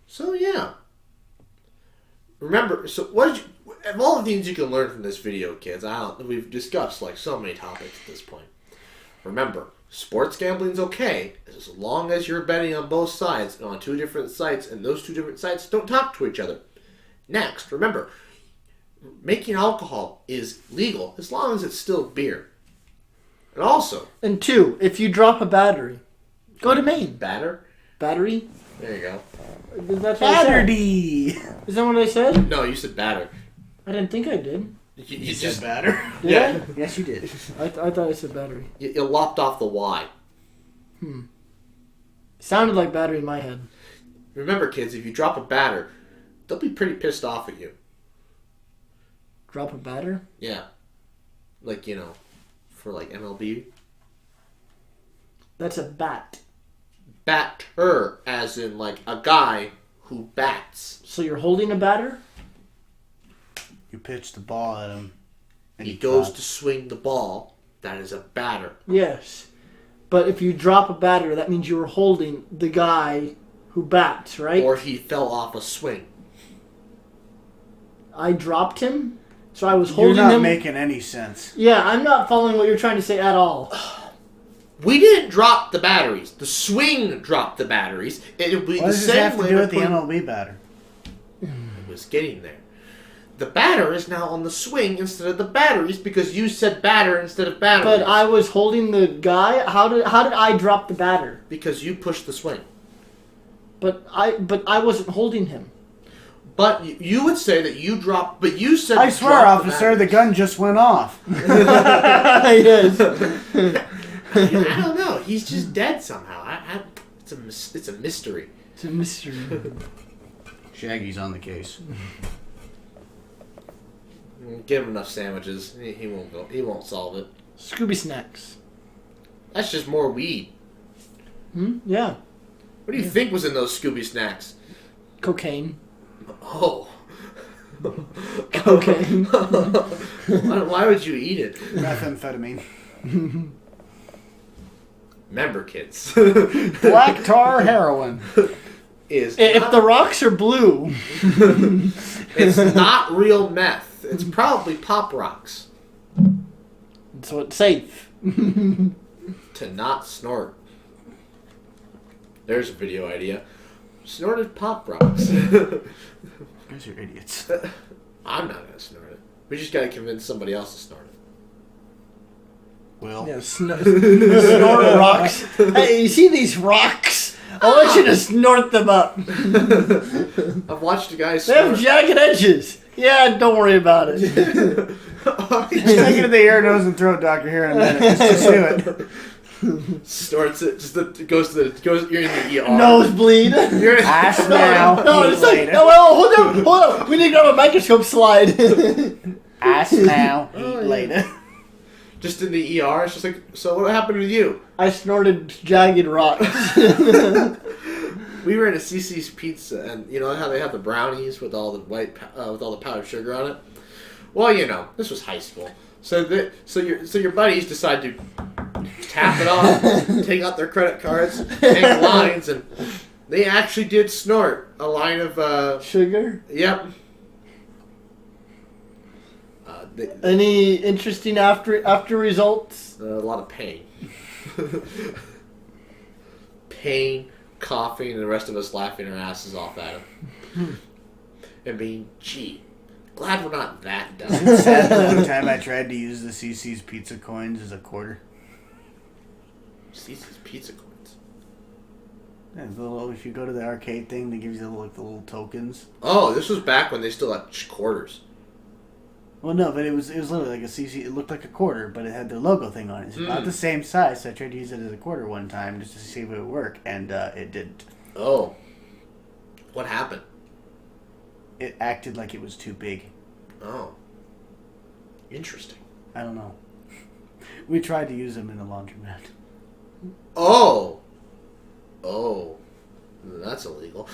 so yeah. Remember, so what did you? Of all the things you can learn from this video, kids, we've discussed like so many topics at this point. Remember, sports gambling's okay as long as you're betting on both sides and on two different sites, and those two different sites don't talk to each other. Next, remember, making alcohol is legal as long as it's still beer. And also, And 2, if you drop a battery, go to Maine. batter. Battery? There you go. That's what I said. Battery. Is that what I said? No, you said batter. I didn't think I did. You Just batter. Did Yeah. Yes, you did. I thought I said battery. You lopped off the Y. Sounded like battery in my head. Remember, kids, if you drop a batter, they'll be pretty pissed off at you. Drop a batter? Yeah. Like, for like MLB. That's a bat. Batter, as in like a guy who bats. So you're holding a batter? You pitch the ball at him. And He goes to swing the ball. That is a batter. Yes. But if you drop a batter, that means you were holding the guy who bats, right? Or he fell off a swing. I dropped him, so I was You're holding not him. making any sense. Yeah, I'm not following what you're trying to say at all. We didn't drop the batteries. The swing dropped the batteries. It would be What the does this same have to way do we're with the putting- MLB batter? It was getting there. The batter is now on the swing instead of the batteries because you said batter instead of batteries. But I was holding the guy. How did I drop the batter? Because you pushed the swing. But I wasn't holding him. But you would say that you dropped. But you said. I swear, drop officer, the batteries. gun just went off. Yes. I don't know. He's just dead somehow. It's a mystery. It's a mystery. Shaggy's on the case. Give him enough sandwiches. He won't go. He won't solve it. Scooby snacks. That's just more weed. Yeah. What do you think was in those Scooby snacks? Cocaine. Oh. Cocaine. Why would you eat it? Methamphetamine. Remember, kids. Black tar heroin. Is If not, the rocks are blue. it's not real meth. It's probably pop rocks. So it's safe. To not snort. There's a video idea. Snorted pop rocks. Guys are idiots. I'm not gonna snort it. We just gotta convince somebody else to snort it. Well, Yeah, snort rocks. Hey, you see these rocks? I want you to snort them up. I've watched a guy They have snort. jagged edges. Yeah, don't worry about it. just take it to the ear, nose, and throat doctor here in a minute. Just do it. Snorts it. It goes. You're in the ER. Nosebleed. You're in, Ask now. No, eat it's like, later. no, well, hold on. We need to grab a microscope slide. Ask now. Eat later. just in the ER. It's just like, so what happened to you? I snorted jagged rocks. We were in a CC's Pizza, and you know how they have the brownies with all the with all the powdered sugar on it. Well, this was high school, so your buddies decide to tap it off, take out their credit cards, make lines, and they actually did snort a line of Sugar? Yep. Any interesting after results? A lot of pain. Pain, coughing, and the rest of us laughing our asses off at him. And being, gee, glad we're not that dumb. Sad one time I tried to use the CC's pizza coins as a quarter. Cece's pizza coins. Yeah, if you go to the arcade thing, they give you the little tokens. Oh, this was back when they still had quarters. Well, no, but it was literally like a CC. It looked like a quarter, but it had their logo thing on it. It's about the same size, so I tried to use it as a quarter one time just to see if it would work, and it didn't. Oh. What happened? It acted like it was too big. Oh. Interesting. I don't know. We tried to use them in the laundromat. Oh. Oh. That's illegal.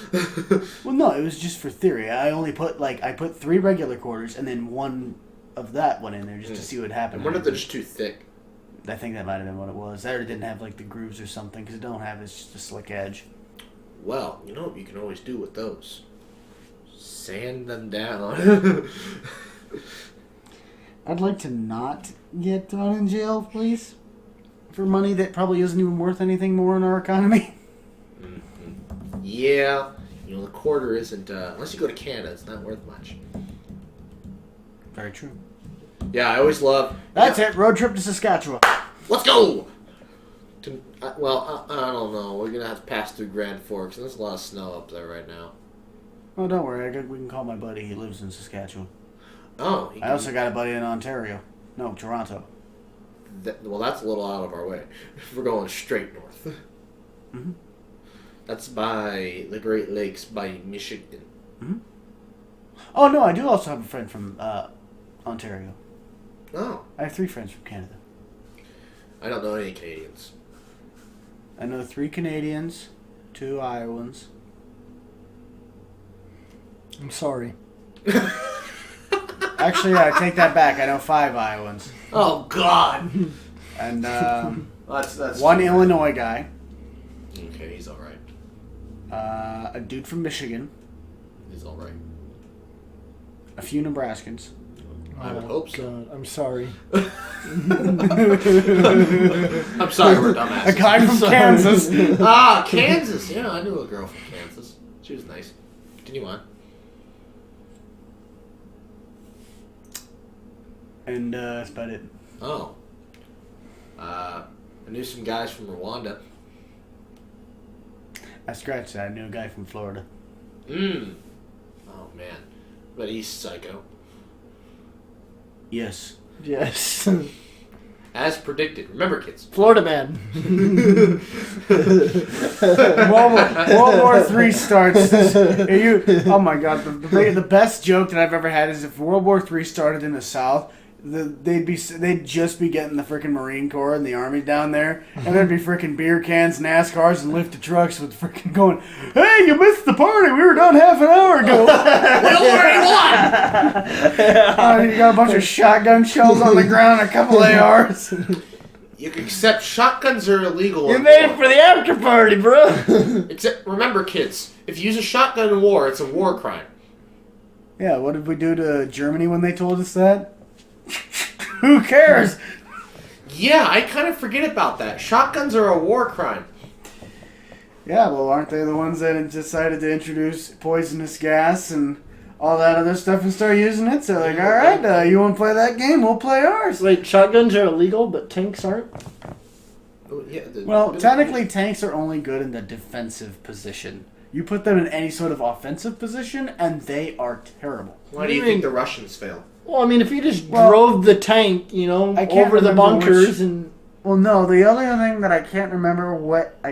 Well, no, it was just for theory. I only put 3 regular quarters and then one of that one in there just to see what happened. I wonder if they're just too thick. I think that might have been what it was. That or it didn't have the grooves or something, because it don't have it's just a slick edge. Well, you know what you can always do with those? Sand them down. I'd like to not get thrown in jail, please, for money that probably isn't even worth anything more in our economy. Yeah, the quarter isn't, unless you go to Canada, it's not worth much. Very true. Yeah, I always love... That's it, road trip to Saskatchewan. Let's go! I don't know. We're going to have to pass through Grand Forks, and there's a lot of snow up there right now. Oh, don't worry, we can call my buddy. He lives in Saskatchewan. Oh. I also got a buddy in Ontario. No, Toronto. Well, that's a little out of our way. We're going straight north. Mm-hmm. That's by the Great Lakes, by Michigan. Mm-hmm. Oh, no, I do also have a friend from Ontario. Oh. I have 3 friends from Canada. I don't know any Canadians. I know 3 Canadians, 2 Iowans. I'm sorry. Actually, I take that back. I know 5 Iowans. Oh, God! And that's 1 Illinois guy. Okay, he's alright. A dude from Michigan. He's alright. A few Nebraskans. I would hope so. God, I'm sorry. I'm sorry, we're dumbasses. A guy from Kansas. Ah, Kansas! Yeah, I knew a girl from Kansas. She was nice. Continue on. And that's about it. Oh. I knew some guys from Rwanda. I scratched that. I knew a guy from Florida. Oh, man. But he's psycho. Yes. Yes. As predicted. Remember, kids. Florida man. World War III starts. Oh my God! The best joke that I've ever had is if World War III started in the South, they'd just be getting the freaking Marine Corps and the Army down there, and there'd be freaking beer cans, NASCARs, and lifted trucks with freaking going, "Hey, you missed the party. We were done half an hour ago." We already won! You got a bunch of shotgun shells on the ground, and a couple ARs. Except shotguns are illegal. You made it for the after party, bro. Except, remember, kids, if you use a shotgun in war, it's a war crime. Yeah, what did we do to Germany when they told us that? Who cares? Yeah, I kind of forget about that. Shotguns are a war crime. Yeah, well, aren't they the ones that decided to introduce poisonous gas and all that other stuff and start using it? So, like, all right, you want to play that game? We'll play ours. Wait, shotguns are illegal, but tanks aren't? Oh, yeah, Well, technically, tanks are only good in the defensive position. You put them in any sort of offensive position, and they are terrible. Why do you think the Russians fail? Well, I mean, if you just drove the tank, I can't over the remember bunkers which- and... Well, no, the only thing that I can't remember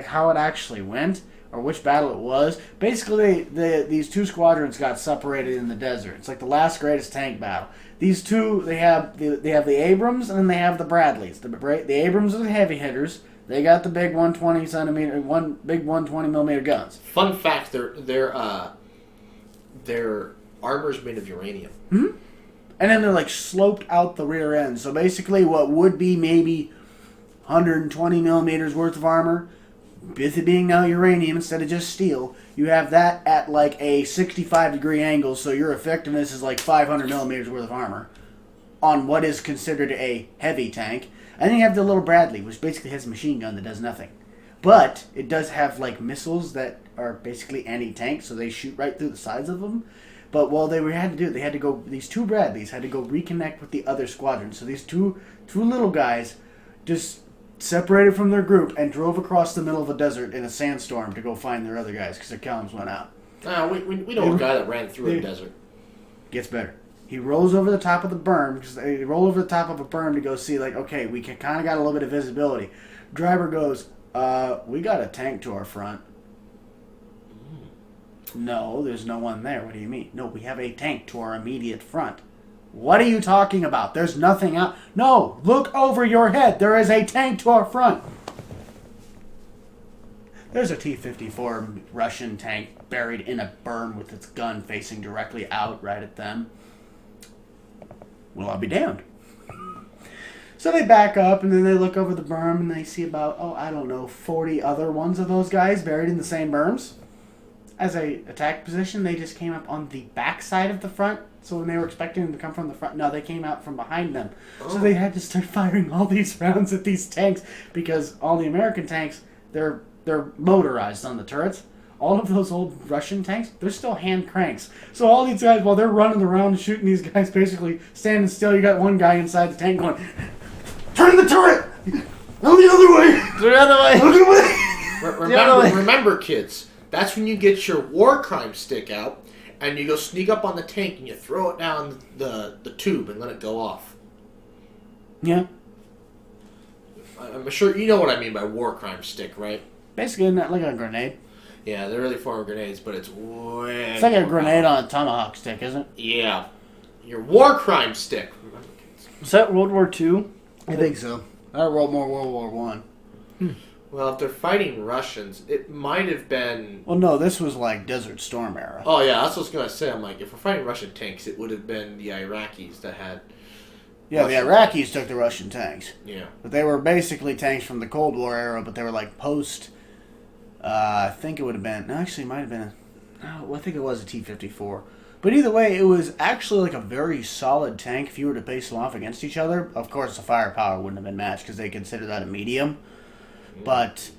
how it actually went or which battle it was. Basically, these 2 squadrons got separated in the desert. It's like the last greatest tank battle. These 2, they have the Abrams and then they have the Bradleys. The Abrams are the heavy hitters. They got the big 120 millimeter guns. Fun fact: their armor's made of uranium. Mm-hmm. And then they're like sloped out the rear end. So basically, what would be maybe 120 millimeters worth of armor, with it being now uranium instead of just steel, you have that at like a 65-degree angle. So your effectiveness is like 500 millimeters worth of armor on what is considered a heavy tank. And then you have the little Bradley, which basically has a machine gun that does nothing. But it does have like missiles that are basically anti-tank, so they shoot right through the sides of them. But these 2 Bradleys had to go reconnect with the other squadron. So these two little guys just separated from their group and drove across the middle of a desert in a sandstorm to go find their other guys because their columns went out. We know a guy that ran through a desert. Gets better. He rolls over the top of the berm because they roll over the top of a berm to go see, like, okay, we kind of got a little bit of visibility. Driver goes, we got a tank to our front. No, there's no one there. What do you mean? No, we have a tank to our immediate front. What are you talking about? There's nothing out. No, look over your head. There is a tank to our front. There's a T-54 Russian tank buried in a berm with its gun facing directly out right at them. Well, I'll be damned. So they back up, and then they look over the berm, and they see about, 40 other ones of those guys buried in the same berms. As a attack position, they just came up on the back side of the front. So when they were expecting them to come from the front, no, they came out from behind them. Oh. So they had to start firing all these rounds at these tanks because all the American tanks, they're motorized on the turrets. All of those old Russian tanks, they're still hand cranks. So all these guys, while they're running around and shooting these guys, basically standing still, you got one guy inside the tank going, turn the turret! Go the other way! The other way! Look away! Remember, kids, that's when you get your war crime stick out, and you go sneak up on the tank, and you throw it down the tube and let it go off. Yeah. I'm sure you know what I mean by war crime stick, right? Basically, not like a grenade. Yeah, they're really form grenades, but it's way... It's like a grenade on a tomahawk stick, isn't it? Yeah. Your war crime stick. Was that World War II? I think so. I wrote more World War One. Well, if they're fighting Russians, it might have been... Well, no, this was like Desert Storm era. Oh, yeah, that's what I was going to say. I'm like, if we're fighting Russian tanks, it would have been the Iraqis that had... Yeah, Russian the Iraqis took the Russian tanks. Yeah. But they were basically tanks from the Cold War era, but they were like post... I think it would have been... No, actually, it might have been I think it was a T-54. But either way, it was actually like a very solid tank if you were to base them off against each other. Of course, the firepower wouldn't have been matched because they consider that a medium. But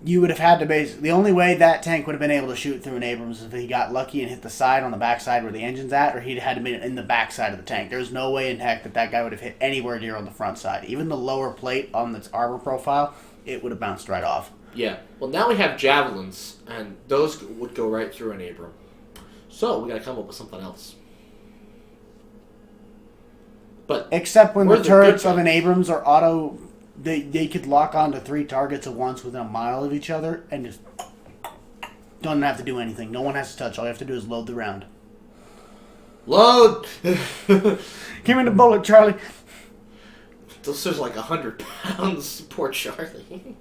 you would have had to base... The only way that tank would have been able to shoot through an Abrams is if he got lucky and hit the side on the backside where the engine's at, or he'd had to be in the backside of the tank. There's no way in heck that guy would have hit anywhere near on the front side. Even the lower plate on its armor profile, it would have bounced right off. Yeah. Well, now we have javelins, and those would go right through an Abram. So we got to come up with something else. But except when the turrets of an Abrams are auto, they could lock onto 3 targets at once within a mile of each other, and just don't have to do anything. No one has to touch. All you have to do is load the round. Load. Give me the bullet, Charlie. This is like 100 pounds. Poor Charlie.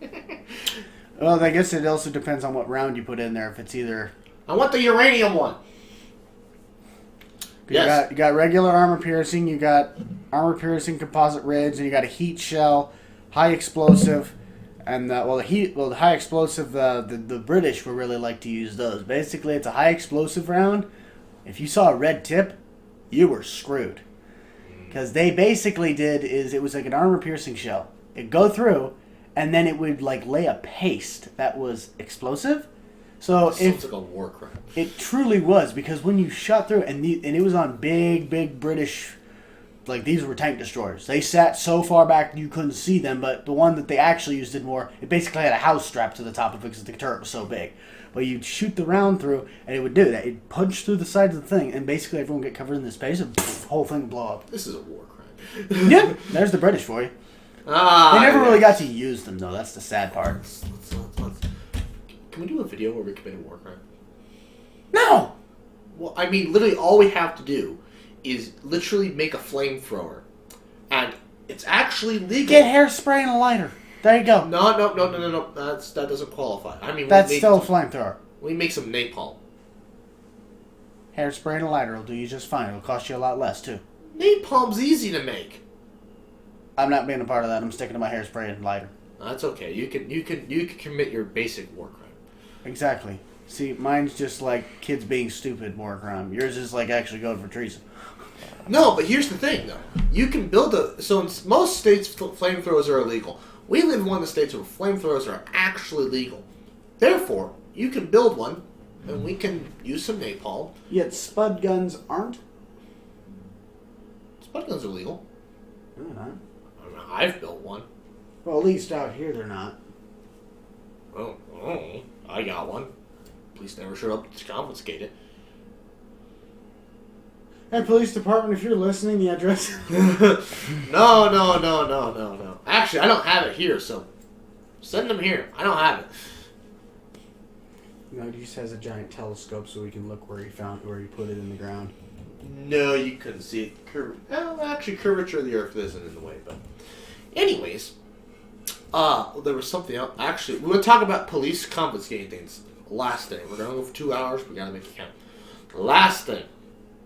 Well, I guess it also depends on what round you put in there. If it's either... I want the uranium one. You got regular armor piercing, you got armor piercing composite rigs, and you got a heat shell, high explosive, and the high explosive, the British would really like to use those. Basically, it's a high explosive round. If you saw a red tip, you were screwed. Because they basically it was like an armor piercing shell. It'd go through, and then it would like lay a paste that was explosive. So sounds like a war crime. It truly was, because when you shot through, and it was on big British, like these were tank destroyers. They sat so far back you couldn't see them, but the one that they actually used did more. It basically had a house strapped to the top of it because the turret was so big. But you'd shoot the round through, and it would do that. It'd punch through the sides of the thing, and basically everyone would get covered in this space, and the whole thing would blow up. This is a war crime. Yeah, there's the British for you. They never really got to use them, though. That's the sad part. Can we do a video where we commit a war crime? No! Well, I mean, literally all we have to do is literally make a flamethrower. And it's actually legal. Get hairspray and a lighter. There you go. No. That doesn't qualify. I mean, that's still a flamethrower. We make some napalm. Hairspray and a lighter will do you just fine. It'll cost you a lot less, too. Napalm's easy to make. I'm not being a part of that. I'm sticking to my hairspray and lighter. That's okay. You can commit your basic war crime. Exactly. See, mine's just like kids being stupid war crime. Yours is like actually going for treason. No, but here's the thing, though. You can build so in most states, flamethrowers are illegal. We live in one of the states where flamethrowers are actually legal. Therefore, you can build one, and we can use some napalm. Yet spud guns aren't? Spud guns are legal. I've I've built one. Well, at least out here they're not. Oh, I got one. Police never showed up to confiscate it. Hey, police department, if you're listening, the address... No. Actually, I don't have it here, so send them here. I don't have it. No, he just has a giant telescope so we can look where he put it in the ground. No, you couldn't see it. Actually, curvature of the Earth isn't in the way, but... Anyways, there was something else. Actually, we're going to talk about police confiscating things. Last thing. We're going to go for 2 hours. We got to make it count. Last thing.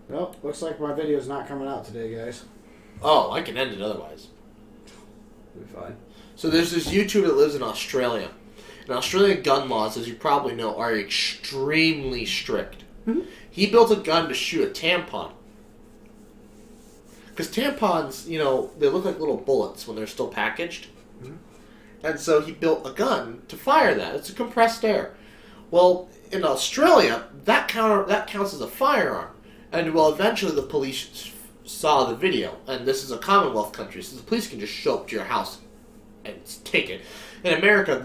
Well, looks like my video's not coming out today, guys. Oh, I can end it otherwise. We'll be fine. So there's this YouTuber that lives in Australia. And Australian gun laws, as you probably know, are extremely strict. Mm-hmm. He built a gun to shoot a tampon. Because tampons, you know, they look like little bullets when they're still packaged. Mm-hmm. And so he built a gun to fire that. It's a compressed air. Well, in Australia, that counts as a firearm. And, well, eventually the police saw the video. And this is a Commonwealth country, so the police can just show up to your house and take it. In America,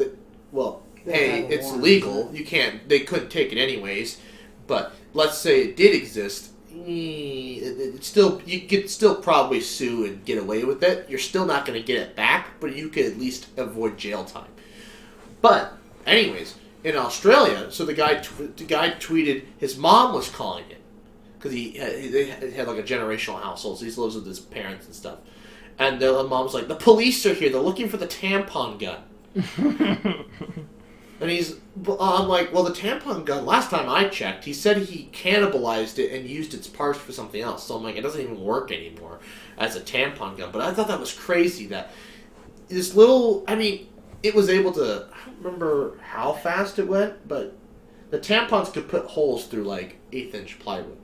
it's legal. You can't. They couldn't take it anyways. But let's say it did exist. You could still probably sue and get away with it. You're still not going to get it back, but you could at least avoid jail time. But anyways, in Australia, so the guy tweeted his mom was calling it because he had like a generational household. So he lives with his parents and stuff. And the mom's like, the police are here. They're looking for the tampon gun. And I'm like, well, the tampon gun, last time I checked, he said he cannibalized it and used its parts for something else. So I'm like, it doesn't even work anymore as a tampon gun. But I thought that was crazy that this little, it was able to, I don't remember how fast it went, but the tampons could put holes through like 1/8" plywood.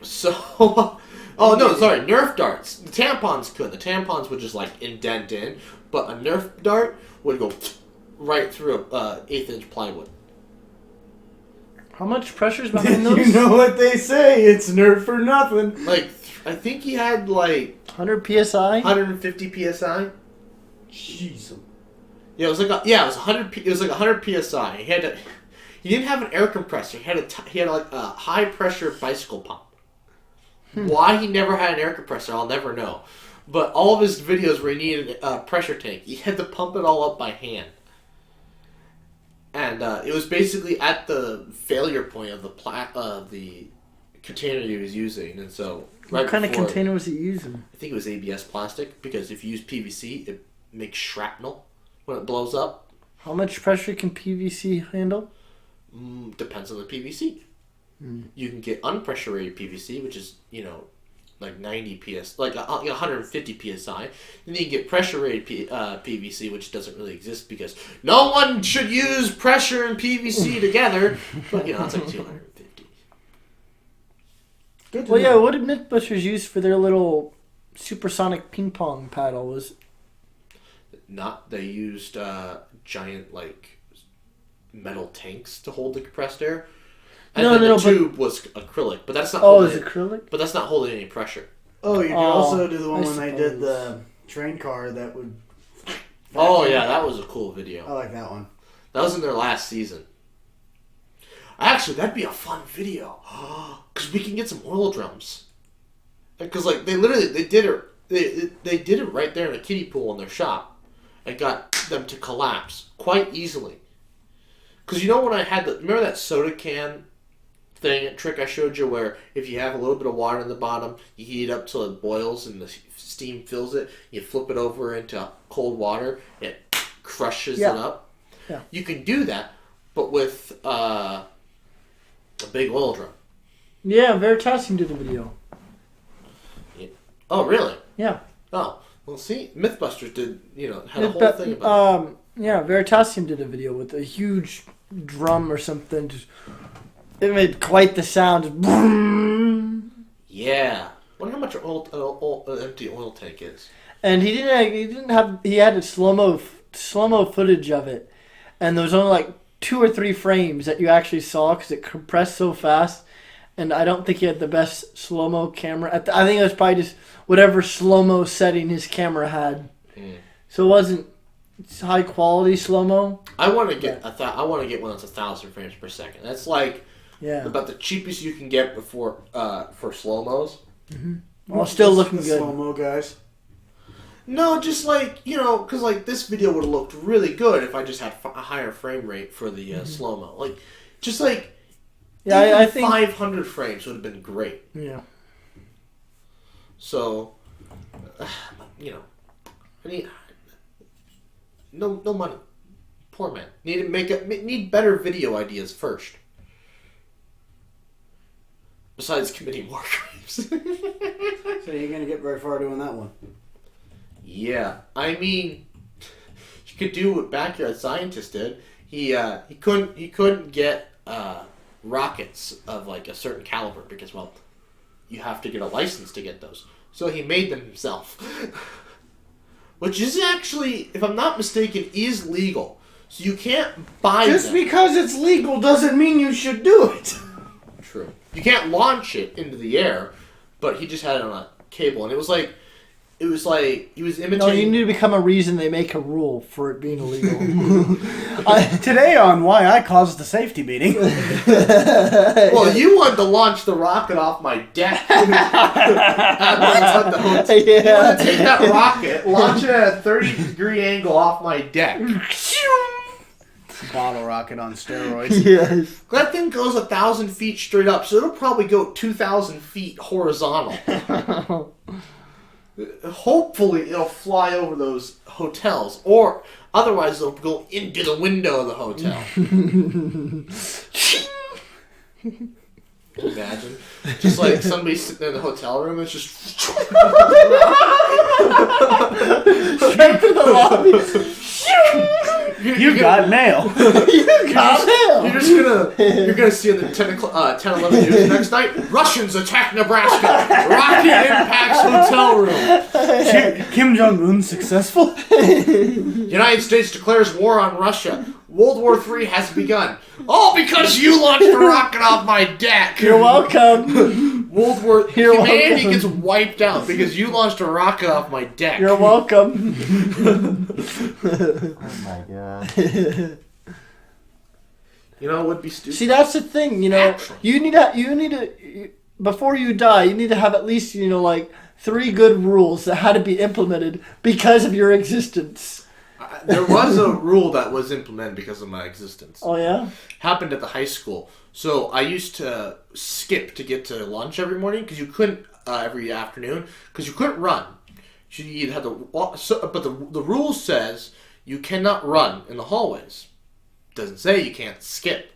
So, oh no, sorry, Nerf darts. The tampons could. The tampons would just like indent in, but a Nerf dart would go right through a 1/8" plywood. How much pressure's behind those? You know what they say, it's Nerf for nothing. Like, I think he had like 100 psi. 150 psi. Jeez. Yeah, it was like 100. It was like 100 psi. He didn't have an air compressor. He had like a high pressure bicycle pump. Why he never had an air compressor, I'll never know. But all of his videos where he needed a pressure tank, he had to pump it all up by hand. And it was basically at the failure point of the container he was using. And so, What kind of container was he using? I think it was ABS plastic, because if you use PVC, it makes shrapnel when it blows up. How much pressure can PVC handle? Depends on the PVC. You can get unpressured PVC, which is, like 90 ps, like 150 psi. Then you can get pressure rated PVC, which doesn't really exist because no one should use pressure and PVC together. But it's like 250. Well, yeah. What did Mythbusters use for their little supersonic ping pong paddle? They used giant like metal tanks to hold the compressed air. And the tube was acrylic, but that's not. It's acrylic. But that's not holding any pressure. Oh, you can also do the one when they did the train car that would. Oh yeah, that was a cool video. I like that one. That was in their last season. Actually, that'd be a fun video, because we can get some oil drums. Because like they did it right there in a kiddie pool in their shop, and got them to collapse quite easily. Because when I had remember that soda can trick I showed you, where if you have a little bit of water in the bottom, you heat it up till it boils and the steam fills it, you flip it over into cold water, it crushes it up. Yeah. You can do that, but with a big oil drum. Yeah, Veritasium did a video. Yeah. Oh, really? Yeah. Oh, well, see, Mythbusters did, had a whole thing about it. Yeah, Veritasium did a video with a huge drum or something. It made quite the sound. Yeah. Wonder how much an empty oil tank is. And he had a slow-mo footage of it. And there was only like 2 or 3 frames that you actually saw because it compressed so fast. and I don't think he had the best slow-mo camera. I think it was probably just whatever slow-mo setting his camera had. So it wasn't high quality slow-mo. I want to get one that's 1,000 frames per second. That's like about the cheapest you can get for slow-mos. Well, still looking good. Slow-mo guys. No, just like, because like this video would have looked really good if I just had a higher frame rate for the slow-mo. Like, just like, I think 500 frames would have been great. Yeah. So, I need no money. Poor man. Need better video ideas first. Besides committing war crimes. So you're gonna get very far doing that one. Yeah, I mean, you could do what Backyard Scientist did. He couldn't get rockets of like a certain caliber because, well, you have to get a license to get those. So he made them himself, which is actually, if I'm not mistaken, is legal. So you can't buy Just them. because it's legal doesn't mean you should do it. True. You can't launch it into the air, but he just had it on a cable, and it was like he was imitating. No, you need to become a reason they make a rule for it being illegal. Today on Why I Caused the Safety Meeting. Well, you wanted to launch the rocket off my deck. You want to take that rocket, launch it at a 30-degree angle off my deck. Bottle rocket on steroids. Yes. That thing goes 1,000 feet straight up, so it'll probably go 2,000 feet horizontal. Hopefully, it'll fly over those hotels, or otherwise, it'll go into the window of the hotel. Imagine, just like somebody sitting in the hotel room, it's just Straight to the lobby. You got mail. You're gonna see in the 10-11 news next night. Russians attack Nebraska. Rocket impacts hotel room. Kim Jong-un successful? United States declares war on Russia. World War III has begun. All because you launched a rocket off my deck. You're welcome. Humanity gets wiped out because you launched a rocket off my deck. You're welcome. Oh my god. You know, it would be stupid. See, that's the thing. You need to before you die, you need to have at least like 3 good rules that had to be implemented because of your existence. There was a rule that was implemented because of my existence. Oh yeah? Happened at the high school. So I used to skip to get to lunch every morning because you couldn't every afternoon because you couldn't run. You had to walk. But the rule says you cannot run in the hallways. Doesn't say you can't skip.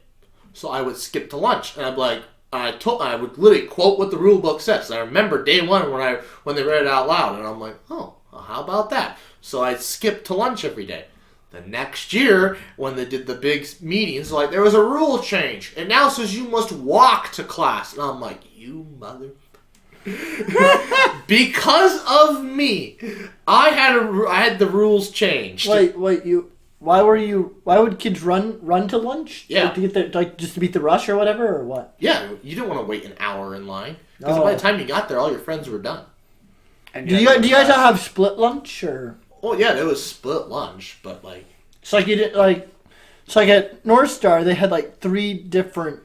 So I would skip to lunch, and I'd be like, I would literally quote what the rule book says. I remember day one when they read it out loud, and I'm like, oh, well, how about that? So I'd skip to lunch every day. The next year, when they did the big meetings, like there was a rule change. It now says you must walk to class. And I'm like, you mother... Because of me, I had the rules changed. Wait, why would kids run to lunch? Yeah. Like to get there, just to beat the rush or whatever, or what? Yeah, you didn't want to wait an hour in line. Because by the time you got there, all your friends were done. And Do you guys have split lunch or? Oh yeah, there was split lunch, but like... It's like you did it's like at North Star they had like 3 different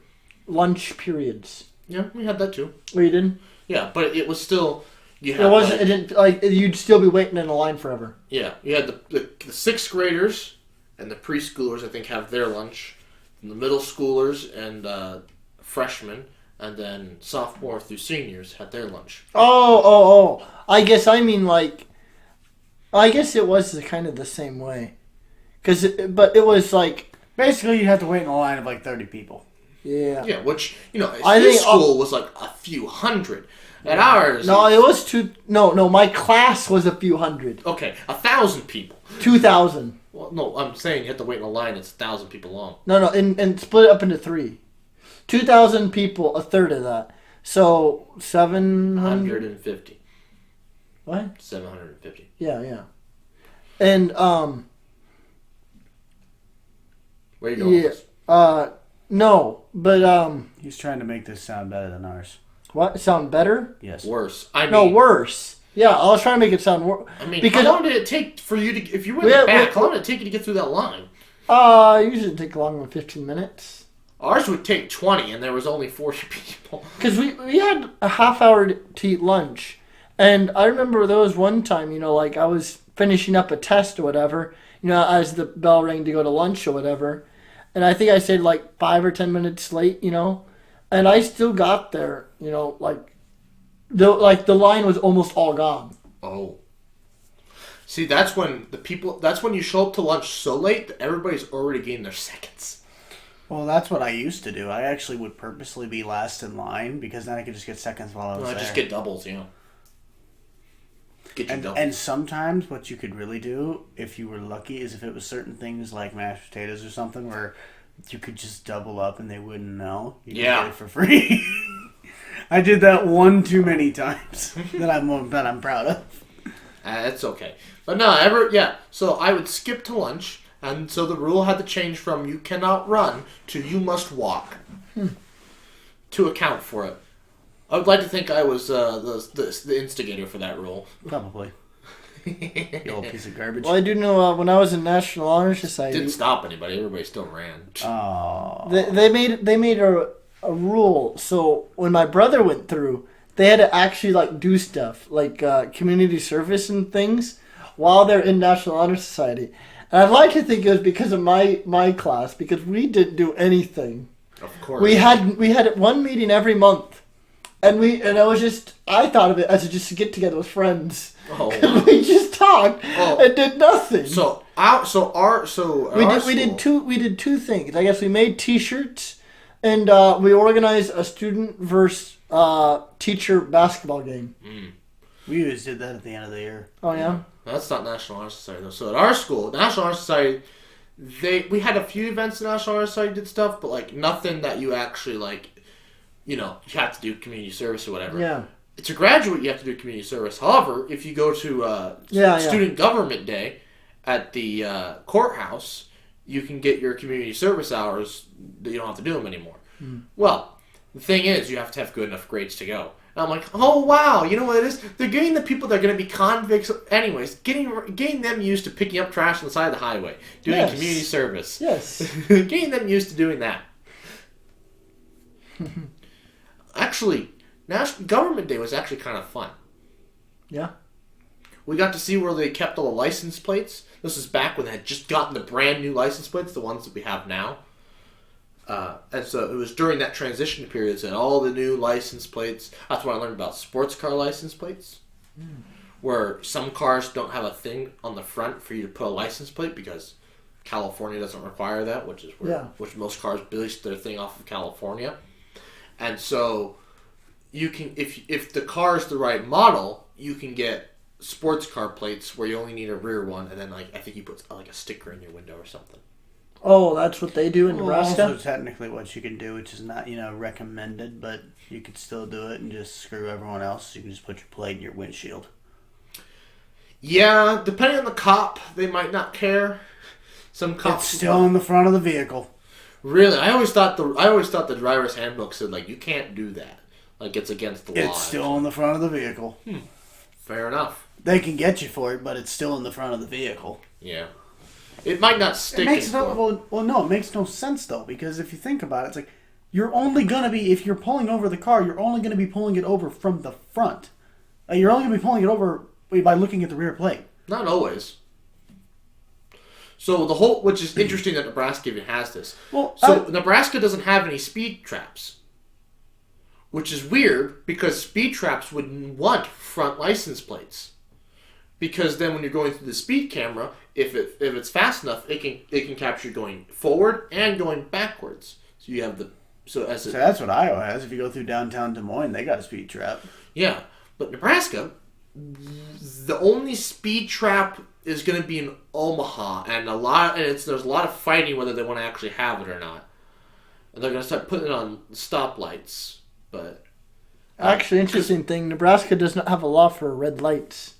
lunch periods. Yeah, we had that too. Oh, you didn't? Yeah, but it was still... It didn't you'd still be waiting in a line forever. Yeah, you had the 6th graders and the preschoolers, I think, have their lunch. And the middle schoolers and freshmen, and then sophomore through seniors had their lunch. Oh. I guess it was kind of the same way. But it was like... Basically, you have to wait in a line of like 30 people. Yeah. Yeah, which, I his think school was like a few hundred. At ours... No, it was No, my class was a few hundred. Okay, 1,000 people. 2,000. Well, no, I'm saying you have to wait in a line that's 1,000 people long. No, and split it up into 3. 2,000 people, a third of that. So 700. 150. What? 750. Yeah. And Where you going with this? No, but He's trying to make this sound better than ours. what? Sound better? Yes. Worse. I mean, No, worse. Yeah, I was trying to make it sound worse. I mean, because how long did it take for you to, if you went back, how long did it take you to get through that line? Usually take longer than 15 minutes. Ours would take 20, and there was only 40 people. Because we had a half hour to eat lunch. And I remember there was one time, like I was finishing up a test or whatever, as the bell rang to go to lunch or whatever. And I think I stayed like 5 or 10 minutes late, and I still got there, the line was almost all gone. Oh. See, that's when you show up to lunch so late that everybody's already gained their seconds. Well, that's what I used to do. I actually would purposely be last in line because then I could just get seconds while I was there. Just get doubles, Get your doubles. And sometimes what you could really do, if you were lucky, is if it was certain things like mashed potatoes or something where you could just double up and they wouldn't know. You could get it for free. I did that one too many times that I'm proud of. That's okay. But no, so I would skip to lunch, and so the rule had to change from you cannot run to you must walk to account for it. I would like to think I was the instigator for that rule. Probably. You old piece of garbage. Well, I do know when I was in National Honor Society, Didn't stop anybody. Everybody still ran. Oh. they made a rule. So when my brother went through, they had to actually do stuff like community service and things while they're in National Honor Society. And I'd like to think it was because of my class, because we didn't do anything. Of course. We had one meeting every month, and I thought of it as just a get together with friends. Oh. We just talked and did nothing. We did two things. I guess we made T-shirts, and we organized a student versus teacher basketball game. We always did that at the end of the year. Oh yeah. That's not National Honor Society though. So at our school, National Honor Society, we had a few events in National Honor Society did stuff, but nothing that you actually you have to do community service or whatever. Yeah. To graduate, you have to do community service. However, if you go to Student Government Day at the courthouse, you can get your community service hours that you don't have to do them anymore. Well, the thing is, you have to have good enough grades to go. And I'm like, oh wow, you know what it is? They're getting the people that are going to be convicts anyways, getting them used to picking up trash on the side of the highway, doing community service. Yes. Getting them used to doing that. Actually, National Government Day was actually kind of fun. Yeah. We got to see where they kept all the license plates. This is back when they had just gotten the brand new license plates, the ones that we have now. And so it was during that transition period that all the new license plates. That's what I learned about sports car license plates, where some cars don't have a thing on the front for you to put a license plate because California doesn't require that, which most cars base their thing off of California. And so you can, if the car is the right model, you can get sports car plates where you only need a rear one, and then I think you put a sticker in your window or something. Oh, that's what they do in Nebraska? Also technically what you can do, which is not, recommended, but you could still do it and just screw everyone else. You can just put your plate in your windshield. Yeah, depending on the cop, they might not care. Some cops It's still in the front of the vehicle. Really? I always thought the driver's handbook said you can't do that. It's against the law. It's still in the front of the vehicle. Fair enough. They can get you for it, but it's still in the front of the vehicle. Yeah. It might not stick. It makes it makes no sense though, because if you think about it, it's you're only gonna be, if you're pulling over the car, you're only gonna be pulling it over from the front. You're only gonna be pulling it over by looking at the rear plate. Not always. So which is interesting that Nebraska even has this. Well, Nebraska doesn't have any speed traps, which is weird because speed traps would want front license plates. Because then when you're going through the speed camera, if it's fast enough, it can capture going forward and going backwards. So you have so that's what Iowa has. If you go through downtown Des Moines, they got a speed trap. Yeah, but Nebraska, the only speed trap is going to be in Omaha, and there's a lot of fighting whether they want to actually have it or not. And they're going to start putting it on stoplights, but actually, interesting thing, Nebraska does not have a law for red lights.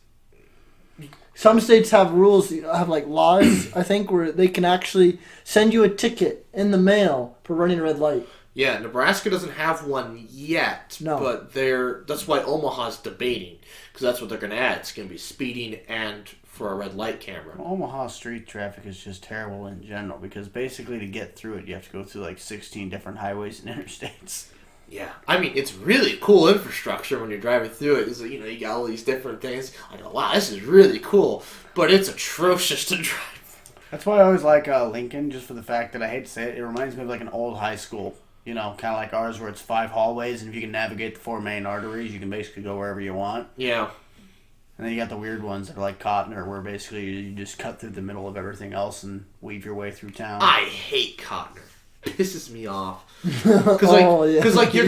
Some states have rules, have like laws, I think, where they can actually send you a ticket in the mail for running a red light. Yeah, Nebraska doesn't have one yet, No. but that's why Omaha's debating, because that's what they're going to add. It's going to be speeding and for a red light camera. Omaha street traffic is just terrible in general because basically to get through it, you have to go through like 16 different highways and interstates. Yeah, I mean, it's really cool infrastructure when you're driving through it. It's like, you got all these different things. I go, wow, this is really cool, but it's atrocious to drive. That's why I always like Lincoln, just for the fact that I hate to say it, it reminds me of like an old high school. Kind of like ours where it's 5 hallways, and if you can navigate the 4 main arteries, you can basically go wherever you want. Yeah. And then you got the weird ones that are like Cottoner, where basically you just cut through the middle of everything else and weave your way through town. I hate Cottoner. Pisses me off. Because you're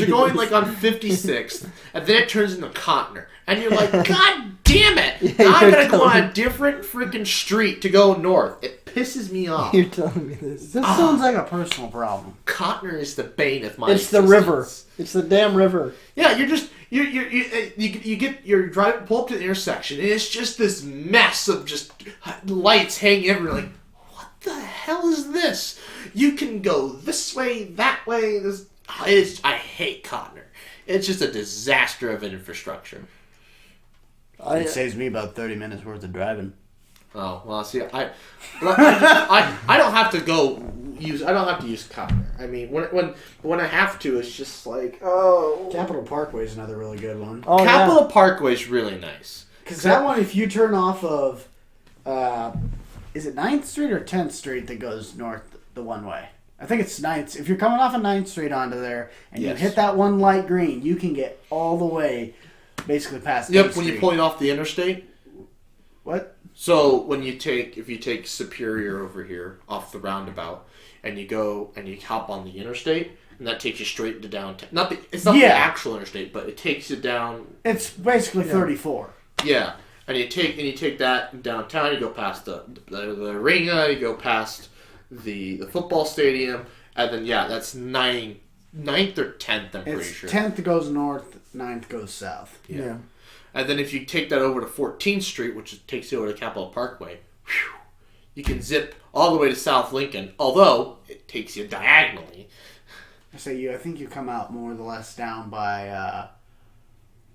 going like on 56th, and then it turns into Cottoner, and you're like, God damn it! Now I gotta go on a different freaking street to go north. It pisses me off. You're telling me this. This sounds like a personal problem. Cottoner is the bane of my It's the existence. river. It's the damn river. Yeah, you're driving, pull up to the intersection, and it's just this mess of just lights hanging everywhere. Like, what the hell is this? You can go this way, that way. I hate Cottoner. It's just a disaster of an infrastructure. It saves me about 30 minutes worth of driving. Oh well, see, I don't have to use Cottoner. I mean, when I have to, it's just like, oh. Capitol Parkway is another really good one. Oh, Capitol Parkway is really nice. Because that one, if you turn off of, is it 9th Street or 10th Street that goes north the one way? I think it's 9th. If you're coming off of 9th Street onto there, and you hit that one light green, you can get all the way, basically past 8th When Street. you're pulling off the interstate. What? So if you take Superior over here off the roundabout, and you go and you hop on the interstate, and that takes you straight to downtown. It's not the actual interstate, but it takes you down. It's basically 34. Yeah, and you take that downtown. You go past the arena. You go past the football stadium, and then that's 9th or 10th. I'm pretty sure. 10th goes north, 9th goes south. Yeah. And then if you take that over to 14th Street, which takes you over to Capitol Parkway, you can zip all the way to South Lincoln, although it takes you diagonally. I think you come out more or less down by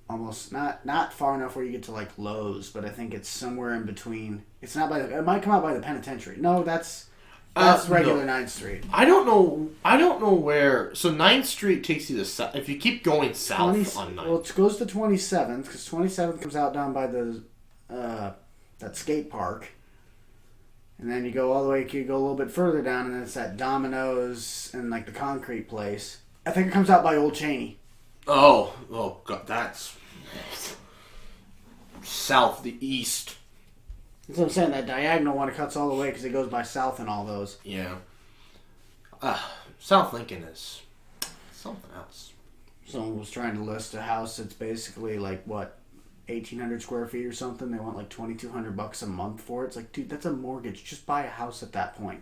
almost not far enough where you get to like Lowe's, but I think it's somewhere in between. It's not it might come out by the penitentiary. No, that's regular 9th Street. I don't know where. So 9th Street takes you to south. If you keep going south on 9th. Well, it goes to 27th because 27th comes out down by the that skate park, and then you go all the way. You go a little bit further down, and then it's that Domino's and like the concrete place. I think it comes out by Old Cheney. Oh God, that's south, the east. That's what I'm saying. That diagonal one cuts all the way because it goes by south and all those. Yeah. South Lincoln is something else. Someone was trying to list a house that's basically like, what, 1,800 square feet or something. They want like $2,200 a month for it. It's like, dude, that's a mortgage. Just buy a house at that point.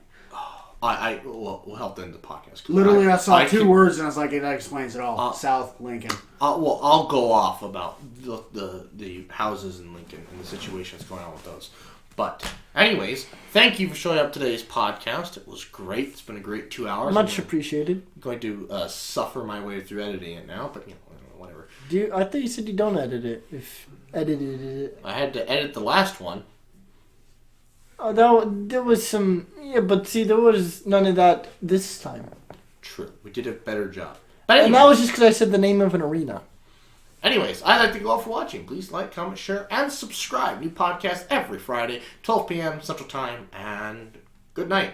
We'll help end the podcast. Literally, I saw two words and I was like, that explains it all. South Lincoln. I'll go off about the houses in Lincoln and the situation that's going on with those. But anyways, thank you for showing up today's podcast. It was great. It's been a great 2 hours. Much appreciated. I'm going to suffer my way through editing it now, but whatever. I thought you said you don't edit it. If edited it. I had to edit the last one. Oh, there was some... Yeah, but see, there was none of that this time. True. We did a better job. But anyways, and that was just because I said the name of an arena. Anyways, I'd like to go all for watching. Please like, comment, share, and subscribe. New podcast every Friday, 12 p.m. Central Time, and good night.